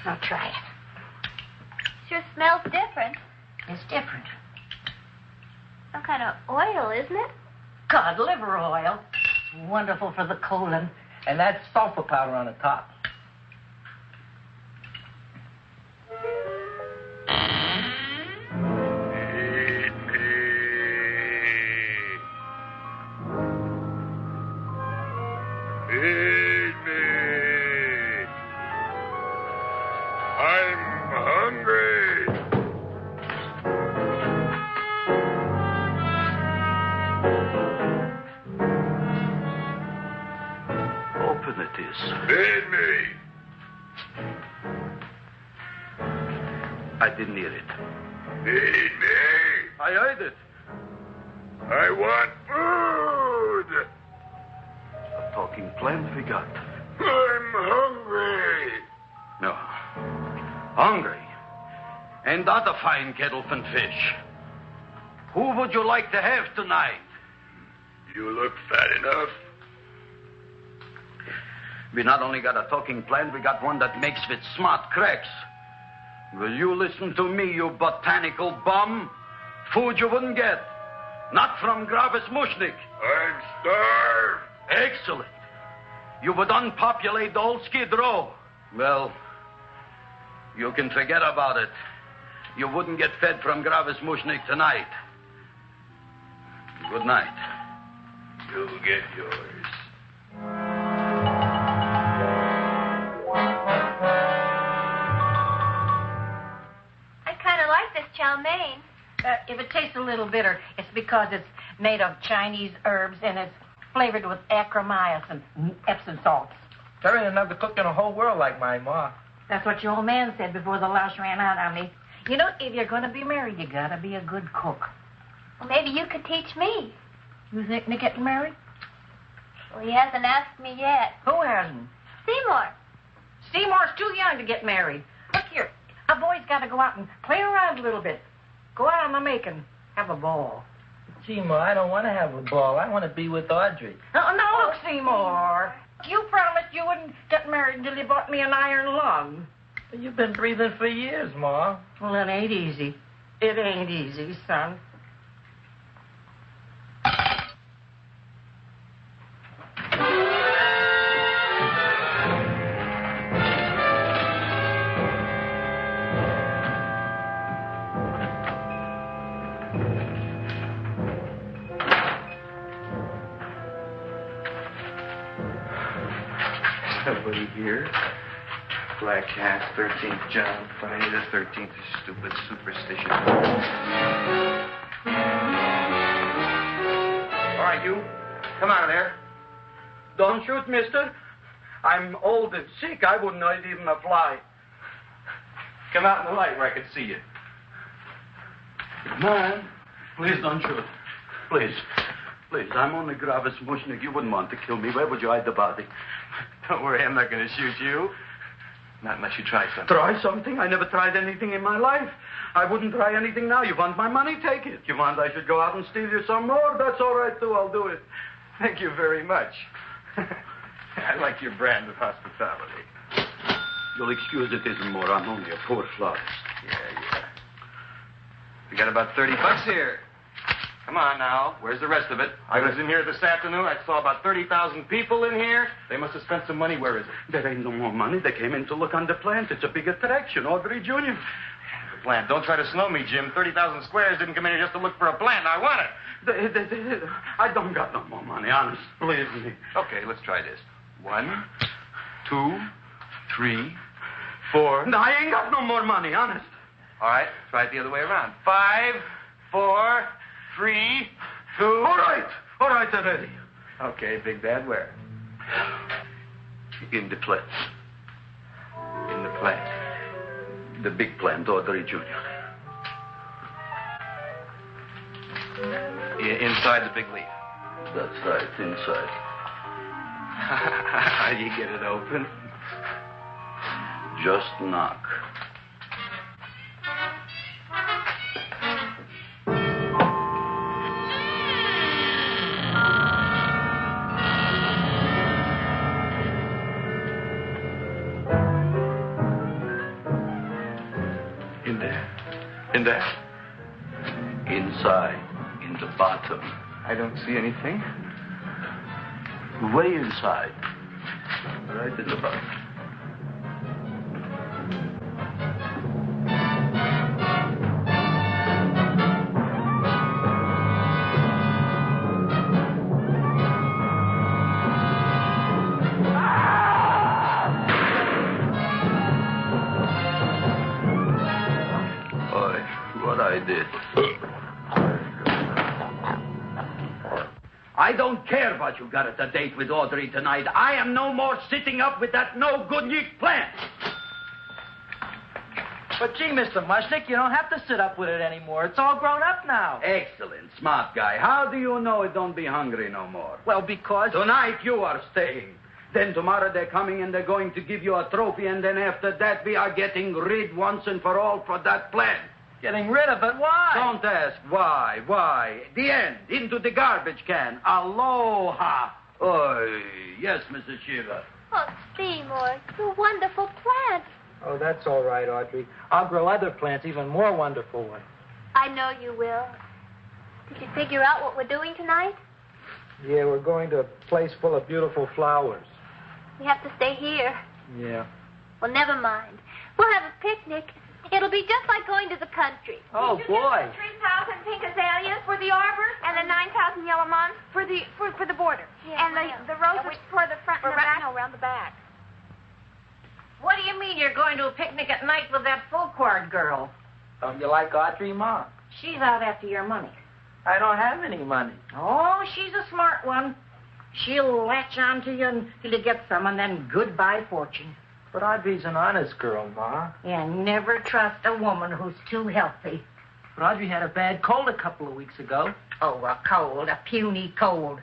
Now try it. Sure smells different. It's different. Some kind of oil, isn't it? Cod liver oil. It's wonderful for the colon. And that's sulfur powder on the top. Feed me. I'm hungry. Open it is. Feed me. I didn't hear it. Feed me. I heard it. I want food. A talking plant we got. I'm hungry. No. Hungry. Ain't that a fine kettlefen fish? Who would you like to have tonight? You look fat enough. We not only got a talking plant, we got one that makes with smart cracks. Will you listen to me, you botanical bum? Food you wouldn't get. Not from Gravis Mushnik. I'm starved. Excellent. You would unpopulate the whole Skid Row. Well, you can forget about it. You wouldn't get fed from Gravis Mushnik tonight. Good night. You'll get yours. I kind of like this chow mein. If it tastes a little bitter, it's because it's made of Chinese herbs and it's flavored with acromycin, Epsom salts. There ain't another cook in the whole world like my ma. That's what your old man said before the louse ran out on me. You know, if you're going to be married, you got to be a good cook. Well, maybe you could teach me. You think Nick getting married? Well, he hasn't asked me yet. Who hasn't? Seymour. Seymour's too young to get married. Look here, a boy's got to go out and play around a little bit. Go out on the making. Have a ball. Gee, Ma, I don't want to have a ball. I want to be with Audrey. No, look, Seymour. You promised you wouldn't get married until you bought me an iron lung. You've been breathing for years, Ma. Well, it ain't easy. It ain't easy, son. Somebody here. Black Cat, 13th John, Friday the 13th is stupid superstition. All right, you. Come out of there. Don't shoot, mister. I'm old and sick. I wouldn't hurt even a fly. Come out in the light where I can see you. Man, please don't shoot. Please. Please, I'm only Gravis Mushnik. You wouldn't want to kill me. Where would you hide the body? Don't worry, I'm not going to shoot you. Not unless you try something. Try something? I never tried anything in my life. I wouldn't try anything now. You want my money? Take it. You want I should go out and steal you some more? That's all right, too. I'll do it. Thank you very much. I like your brand of hospitality. You'll excuse it isn't more. I'm only a poor florist. Yeah. We got about $30 here. Come on now. Where's the rest of it? I was in here this afternoon. I saw about 30,000 people in here. They must have spent some money. Where is it? There ain't no more money. They came in to look on the plant. It's a big attraction. Audrey Jr. The plant. Don't try to snow me, Jim. 30,000 squares didn't come in here just to look for a plant. I want it. I don't got no more money, honest. Believe me. Okay, let's try this. 1, 2, 3, 4. No, I ain't got no more money, honest. All right, try it the other way around. 5, 4, 3, 2. All right, already. Okay, Big Bad, where? In the plant. In the plant. The big plant, Audrey Jr. Inside the big leaf. That's right, inside. How do you get it open? Just knock. In there? Inside, in the bottom. I don't see anything. Way inside. Right in the bottom. I did. I don't care what you got at the date with Audrey tonight. I am no more sitting up with that no-good Nick plant. But gee, Mr. Mushnick, you don't have to sit up with it anymore. It's all grown up now. Excellent, smart guy. How do you know it don't be hungry no more? Well, because... Tonight you are staying. Then tomorrow they're coming and they're going to give you a trophy, and then after that we are getting rid once and for all for that plant. Getting rid of it? Why? Don't ask why. Why? The end. Into the garbage can. Aloha. Oy. Yes, Mrs. Shiva. Oh, Seymour, you wonderful plant. Oh, that's all right, Audrey. I'll grow other plants, even more wonderful ones. I know you will. Did you figure out what we're doing tonight? Yeah, we're going to a place full of beautiful flowers. We have to stay here. Yeah. Well, never mind. We'll have a picnic. It'll be just like going to the country. Oh, boy. 3,000 pink azaleas for the arbor, and the 9,000 yellow mums for the border, and the roses for the front and the back. No, around the back. What do you mean you're going to a picnic at night with that full-quart girl? Don't you like Audrey, Ma? She's out after your money. I don't have any money. Oh, she's a smart one. She'll latch on to you until you get some, and then goodbye fortune. But Audrey's an honest girl, Ma. And never trust a woman who's too healthy. But Audrey had a bad cold a couple of weeks ago. Oh, a cold, a puny cold.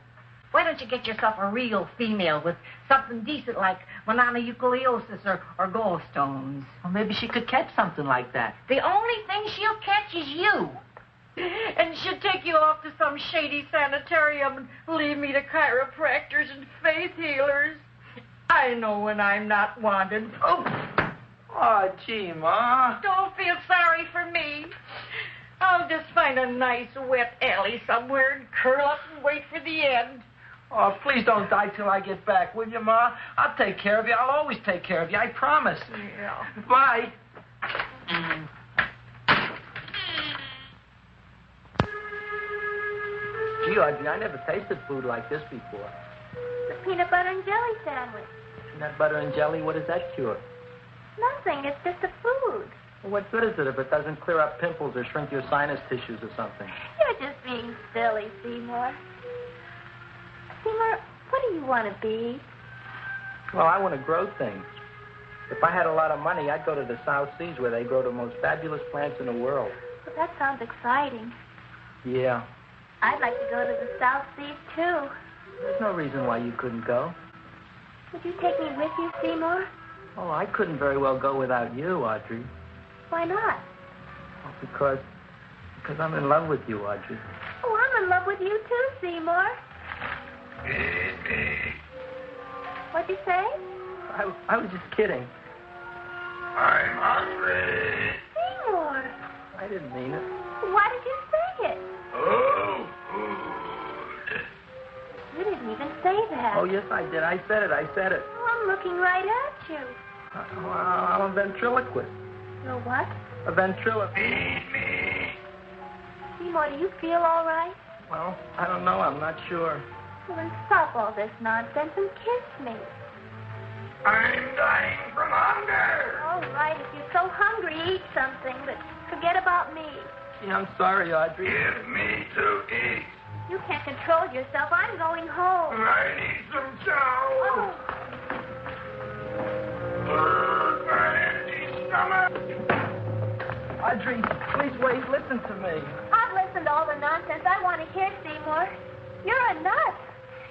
Why don't you get yourself a real female with something decent like mononucleosis or gallstones? Well, maybe she could catch something like that. The only thing she'll catch is you. And she'll take you off to some shady sanitarium and leave me to chiropractors and faith healers. I know when I'm not wanted. Oh, gee, Ma. Don't feel sorry for me. I'll just find a nice wet alley somewhere and curl up and wait for the end. Oh, please don't die till I get back, will you, Ma? I'll take care of you. I'll always take care of you. I promise. Yeah. Bye. Gee, Audrey, I never tasted food like this before. The peanut butter and jelly sandwich. Peanut butter and jelly, what does that cure? Nothing. It's just a food. Well, what good is it if it doesn't clear up pimples or shrink your sinus tissues or something? You're just being silly, Seymour. Seymour, what do you want to be? Well, I want to grow things. If I had a lot of money, I'd go to the South Seas where they grow the most fabulous plants in the world. Well, that sounds exciting. Yeah. I'd like to go to the South Seas, too. There's no reason why you couldn't go. Would you take me with you, Seymour? Oh, I couldn't very well go without you, Audrey. Why not? Well, because I'm in love with you, Audrey. Oh, I'm in love with you, too, Seymour. What'd you say? I was just kidding. I'm hungry. Seymour. I didn't mean it. Why did you say it? Oh, food. You didn't even say that. Oh, yes, I did. I said it. Oh, I'm looking right at you. I'm a ventriloquist. You're what? A ventriloquist. Feed me. Seymour, do you feel all right? Well, I don't know. I'm not sure. Well, then stop all this nonsense and kiss me. I'm dying from hunger. All right, if you're so hungry, eat something, but forget about me. Gee, I'm sorry, Audrey. Give me to eat. You can't control yourself. I'm going home. I need some chow. Oh. My empty stomach. Audrey, please wait. Listen to me. I've listened to all the nonsense I want to hear, Seymour. You're a nut.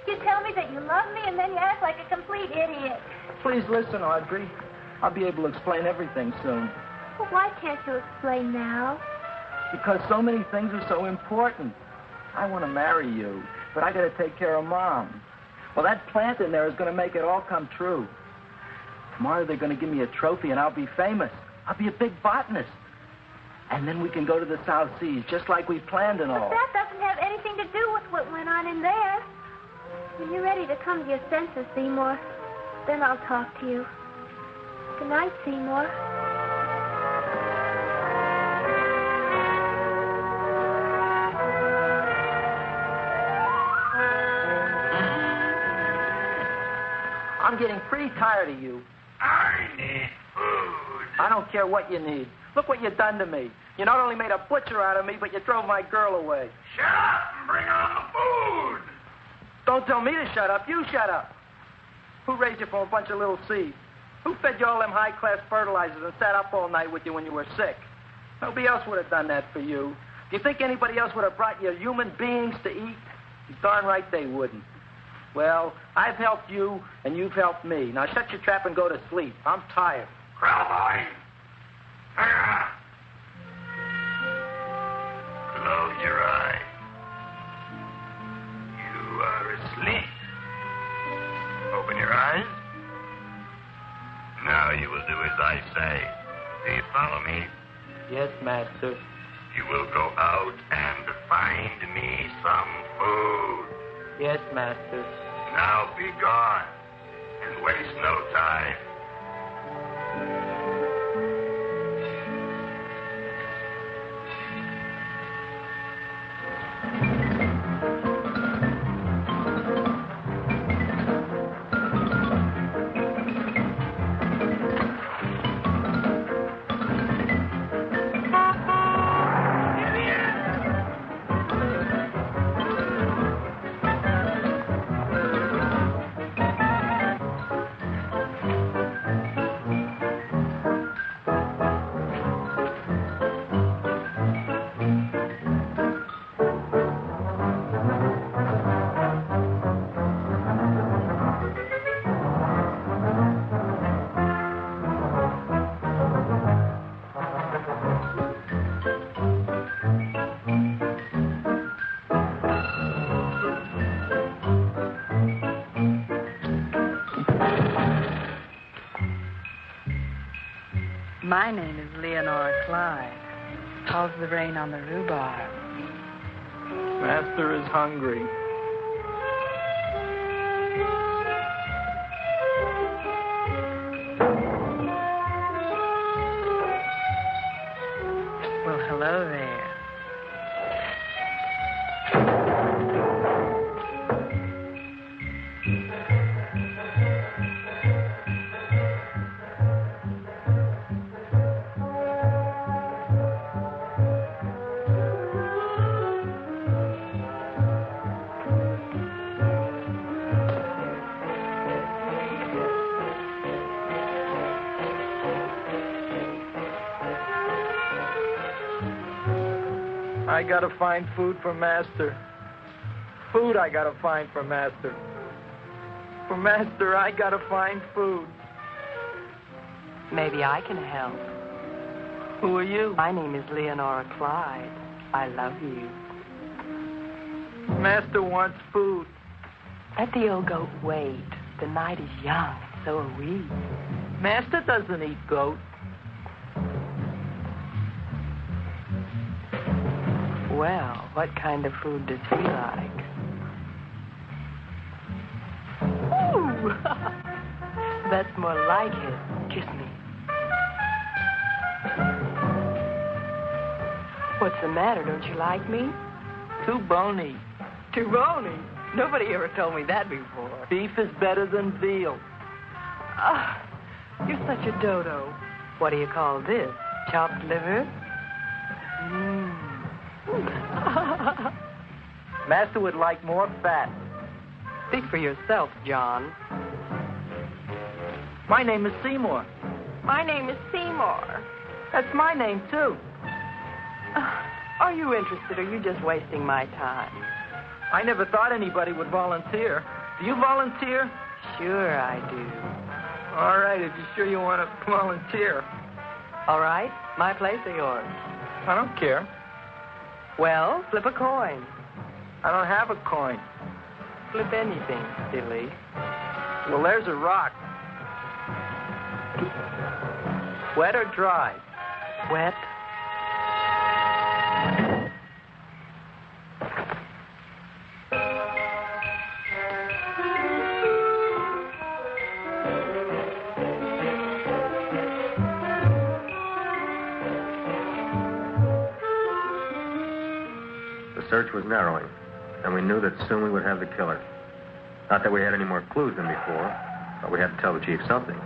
You tell me that you love me, and then you act like a complete idiot. Please listen, Audrey. I'll be able to explain everything soon. Well, why can't you explain now? Because so many things are so important. I want to marry you, but I got to take care of Mom. Well, that plant in there is going to make it all come true. Tomorrow they're going to give me a trophy, and I'll be famous. I'll be a big botanist. And then we can go to the South Seas, just like we planned and all. But that doesn't have anything to do with what went on in there. When you're ready to come to your senses, Seymour, then I'll talk to you. Good night, Seymour. I'm getting pretty tired of you. I need food. I don't care what you need. Look what you've done to me. You not only made a butcher out of me, but you drove my girl away. Shut up and bring on the food. Don't tell me to shut up. You shut up. Who raised you from a bunch of little seeds? Who fed you all them high-class fertilizers and sat up all night with you when you were sick? Nobody else would have done that for you. Do you think anybody else would have brought you human beings to eat? You're darn right they wouldn't. Well, I've helped you, and you've helped me. Now shut your trap and go to sleep. I'm tired. Crowboy. Close your eyes. You are asleep. Open your eyes. Now you will do as I say. Do you follow me? Yes, master. You will go out and find Find me some food. Yes, master. Now be gone and waste no time. My name is Leonora Clyde. How's the rain on the rhubarb? Master is hungry. Well, hello there. I gotta find food for Master. Food I gotta find for Master. For Master, I gotta find food. Maybe I can help. Who are you? My name is Leonora Clyde. I love you. Master wants food. Let the old goat wait. The night is young, so are we. Master doesn't eat goat. Well, what kind of food does he like? Ooh! That's more like it. Kiss me. What's the matter? Don't you like me? Too bony. Too bony? Nobody ever told me that before. Beef is better than veal. Ah, you're such a dodo. What do you call this? Chopped liver? Master would like more fat. Speak for yourself, John. My name is Seymour. My name is Seymour. That's my name, too. Are you interested, or are you just wasting my time? I never thought anybody would volunteer. Do you volunteer? Sure I do. All right, if you're sure you want to volunteer. All right, my place or yours? I don't care. Well, flip a coin. I don't have a coin. Flip anything, silly. Well, there's a rock. Wet or dry? Wet. The search was narrowing, and we knew that soon we would have the killer. Not that we had any more clues than before, but we had to tell the chief something.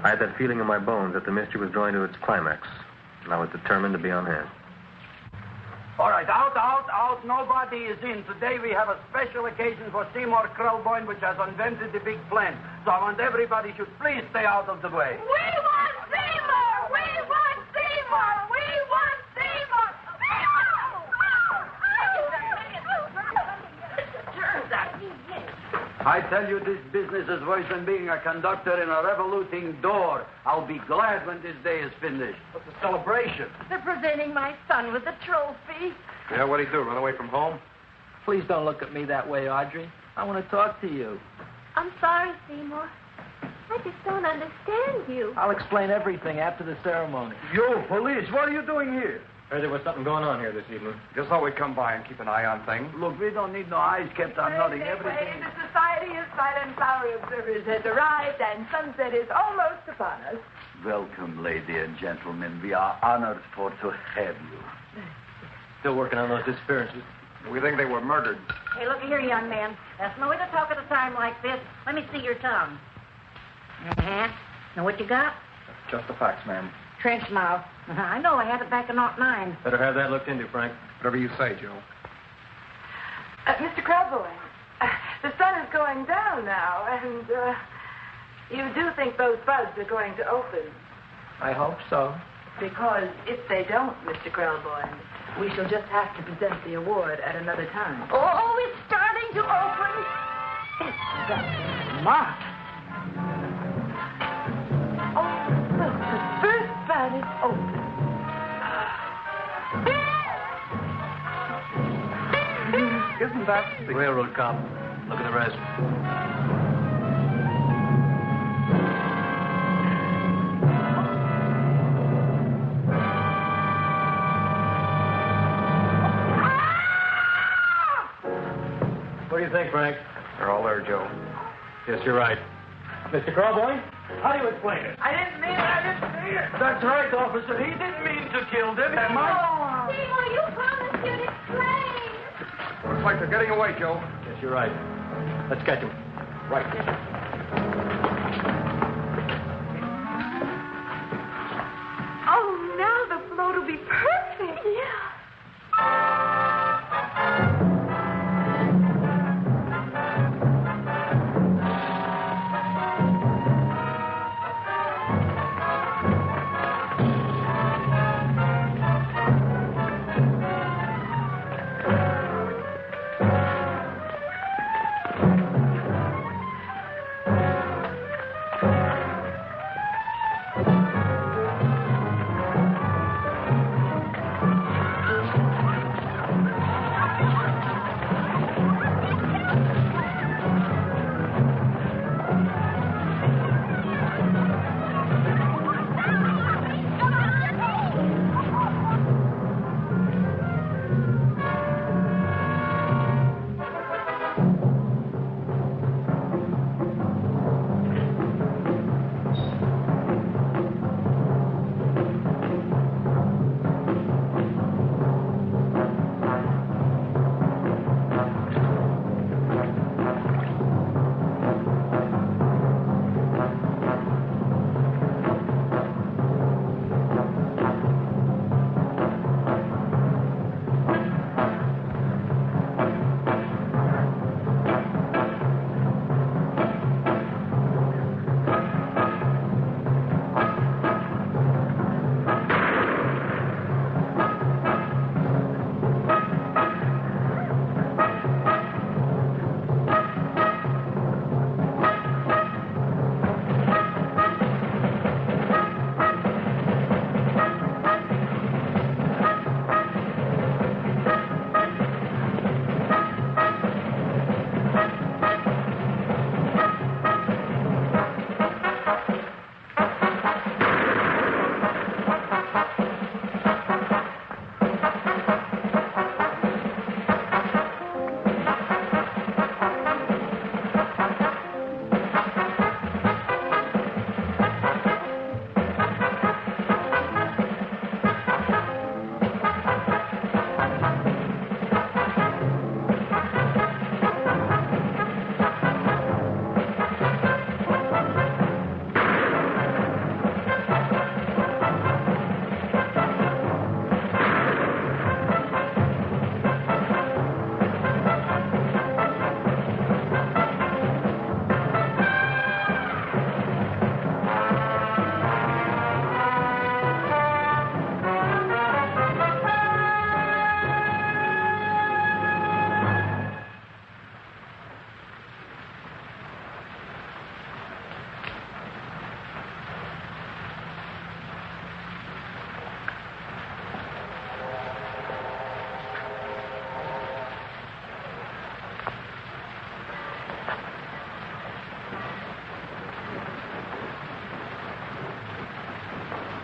I had that feeling in my bones that the mystery was drawing to its climax, and I was determined to be on hand. All right, out. Nobody is in. Today we have a special occasion for Seymour Krelboyne, which has invented the big plan. So I want everybody should please stay out of the way. We want Seymour! We want Seymour! We want Seymour! I tell you, this business is worse than being a conductor in a revoluting door. I'll be glad when this day is finished. What's the celebration? They're presenting my son with a trophy. Yeah, what'd he do? Run away from home? Please don't look at me that way, Audrey. I want to talk to you. I'm sorry, Seymour. I just don't understand you. I'll explain everything after the ceremony. You, police, what are you doing here? Heard there was something going on here this evening. Just thought we'd come by and keep an eye on things. Look, we don't need no eyes kept on nothing. Everything. The Society of Silent Flower Observers has arrived, and sunset is almost upon us. Welcome, lady and gentlemen. We are honored for to have you. Still working on those disappearances. We think they were murdered. Hey, look here, young man. That's no way to talk at a time like this. Let me see your tongue. Uh-huh. Know what you got? Just the facts, ma'am. Trench mouth. I know. I had it back in '09. Better have that looked into, Frank. Whatever you say, Joe. Mr. Krelboy, the sun is going down now, and you do think those buds are going to open? I hope so. Because if they don't, Mr. Krelboy, we shall just have to present the award at another time. Oh, it's starting to open. That's mark. Oh, look, the first bud is open. Isn't that The railroad cop. Look at the rest. What do you think, Frank? They're all there, Joe. Yes, you're right. Mr. Crawboy, how do you explain it? I didn't mean it. That's right, officer. He didn't mean to kill them. Am I? Seymour, you promised you'd explain. Looks like they're getting away, Joe. Yes, you're right. Let's catch him. Right. Oh, now the float will be perfect. Yeah.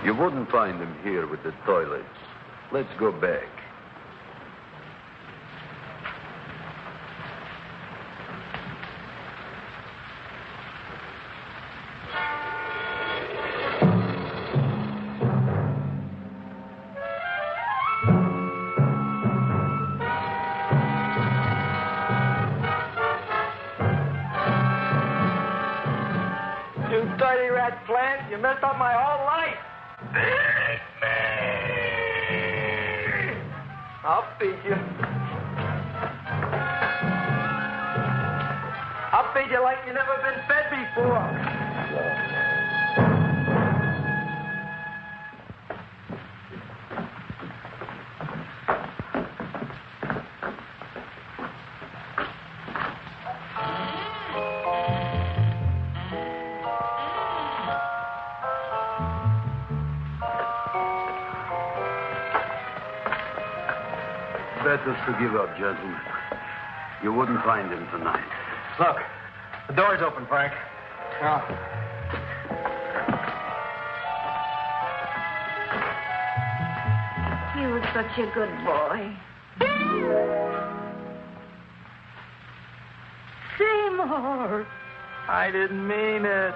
You wouldn't find him here with the toilets. Let's go back. You dirty rat plant. You messed up my whole life. I'll feed you. I'll feed you like you've never been fed before. Better to give up, gentlemen. You wouldn't find him tonight. Look, the door's open, Frank. Now, You were such a good boy. Seymour. I didn't mean it.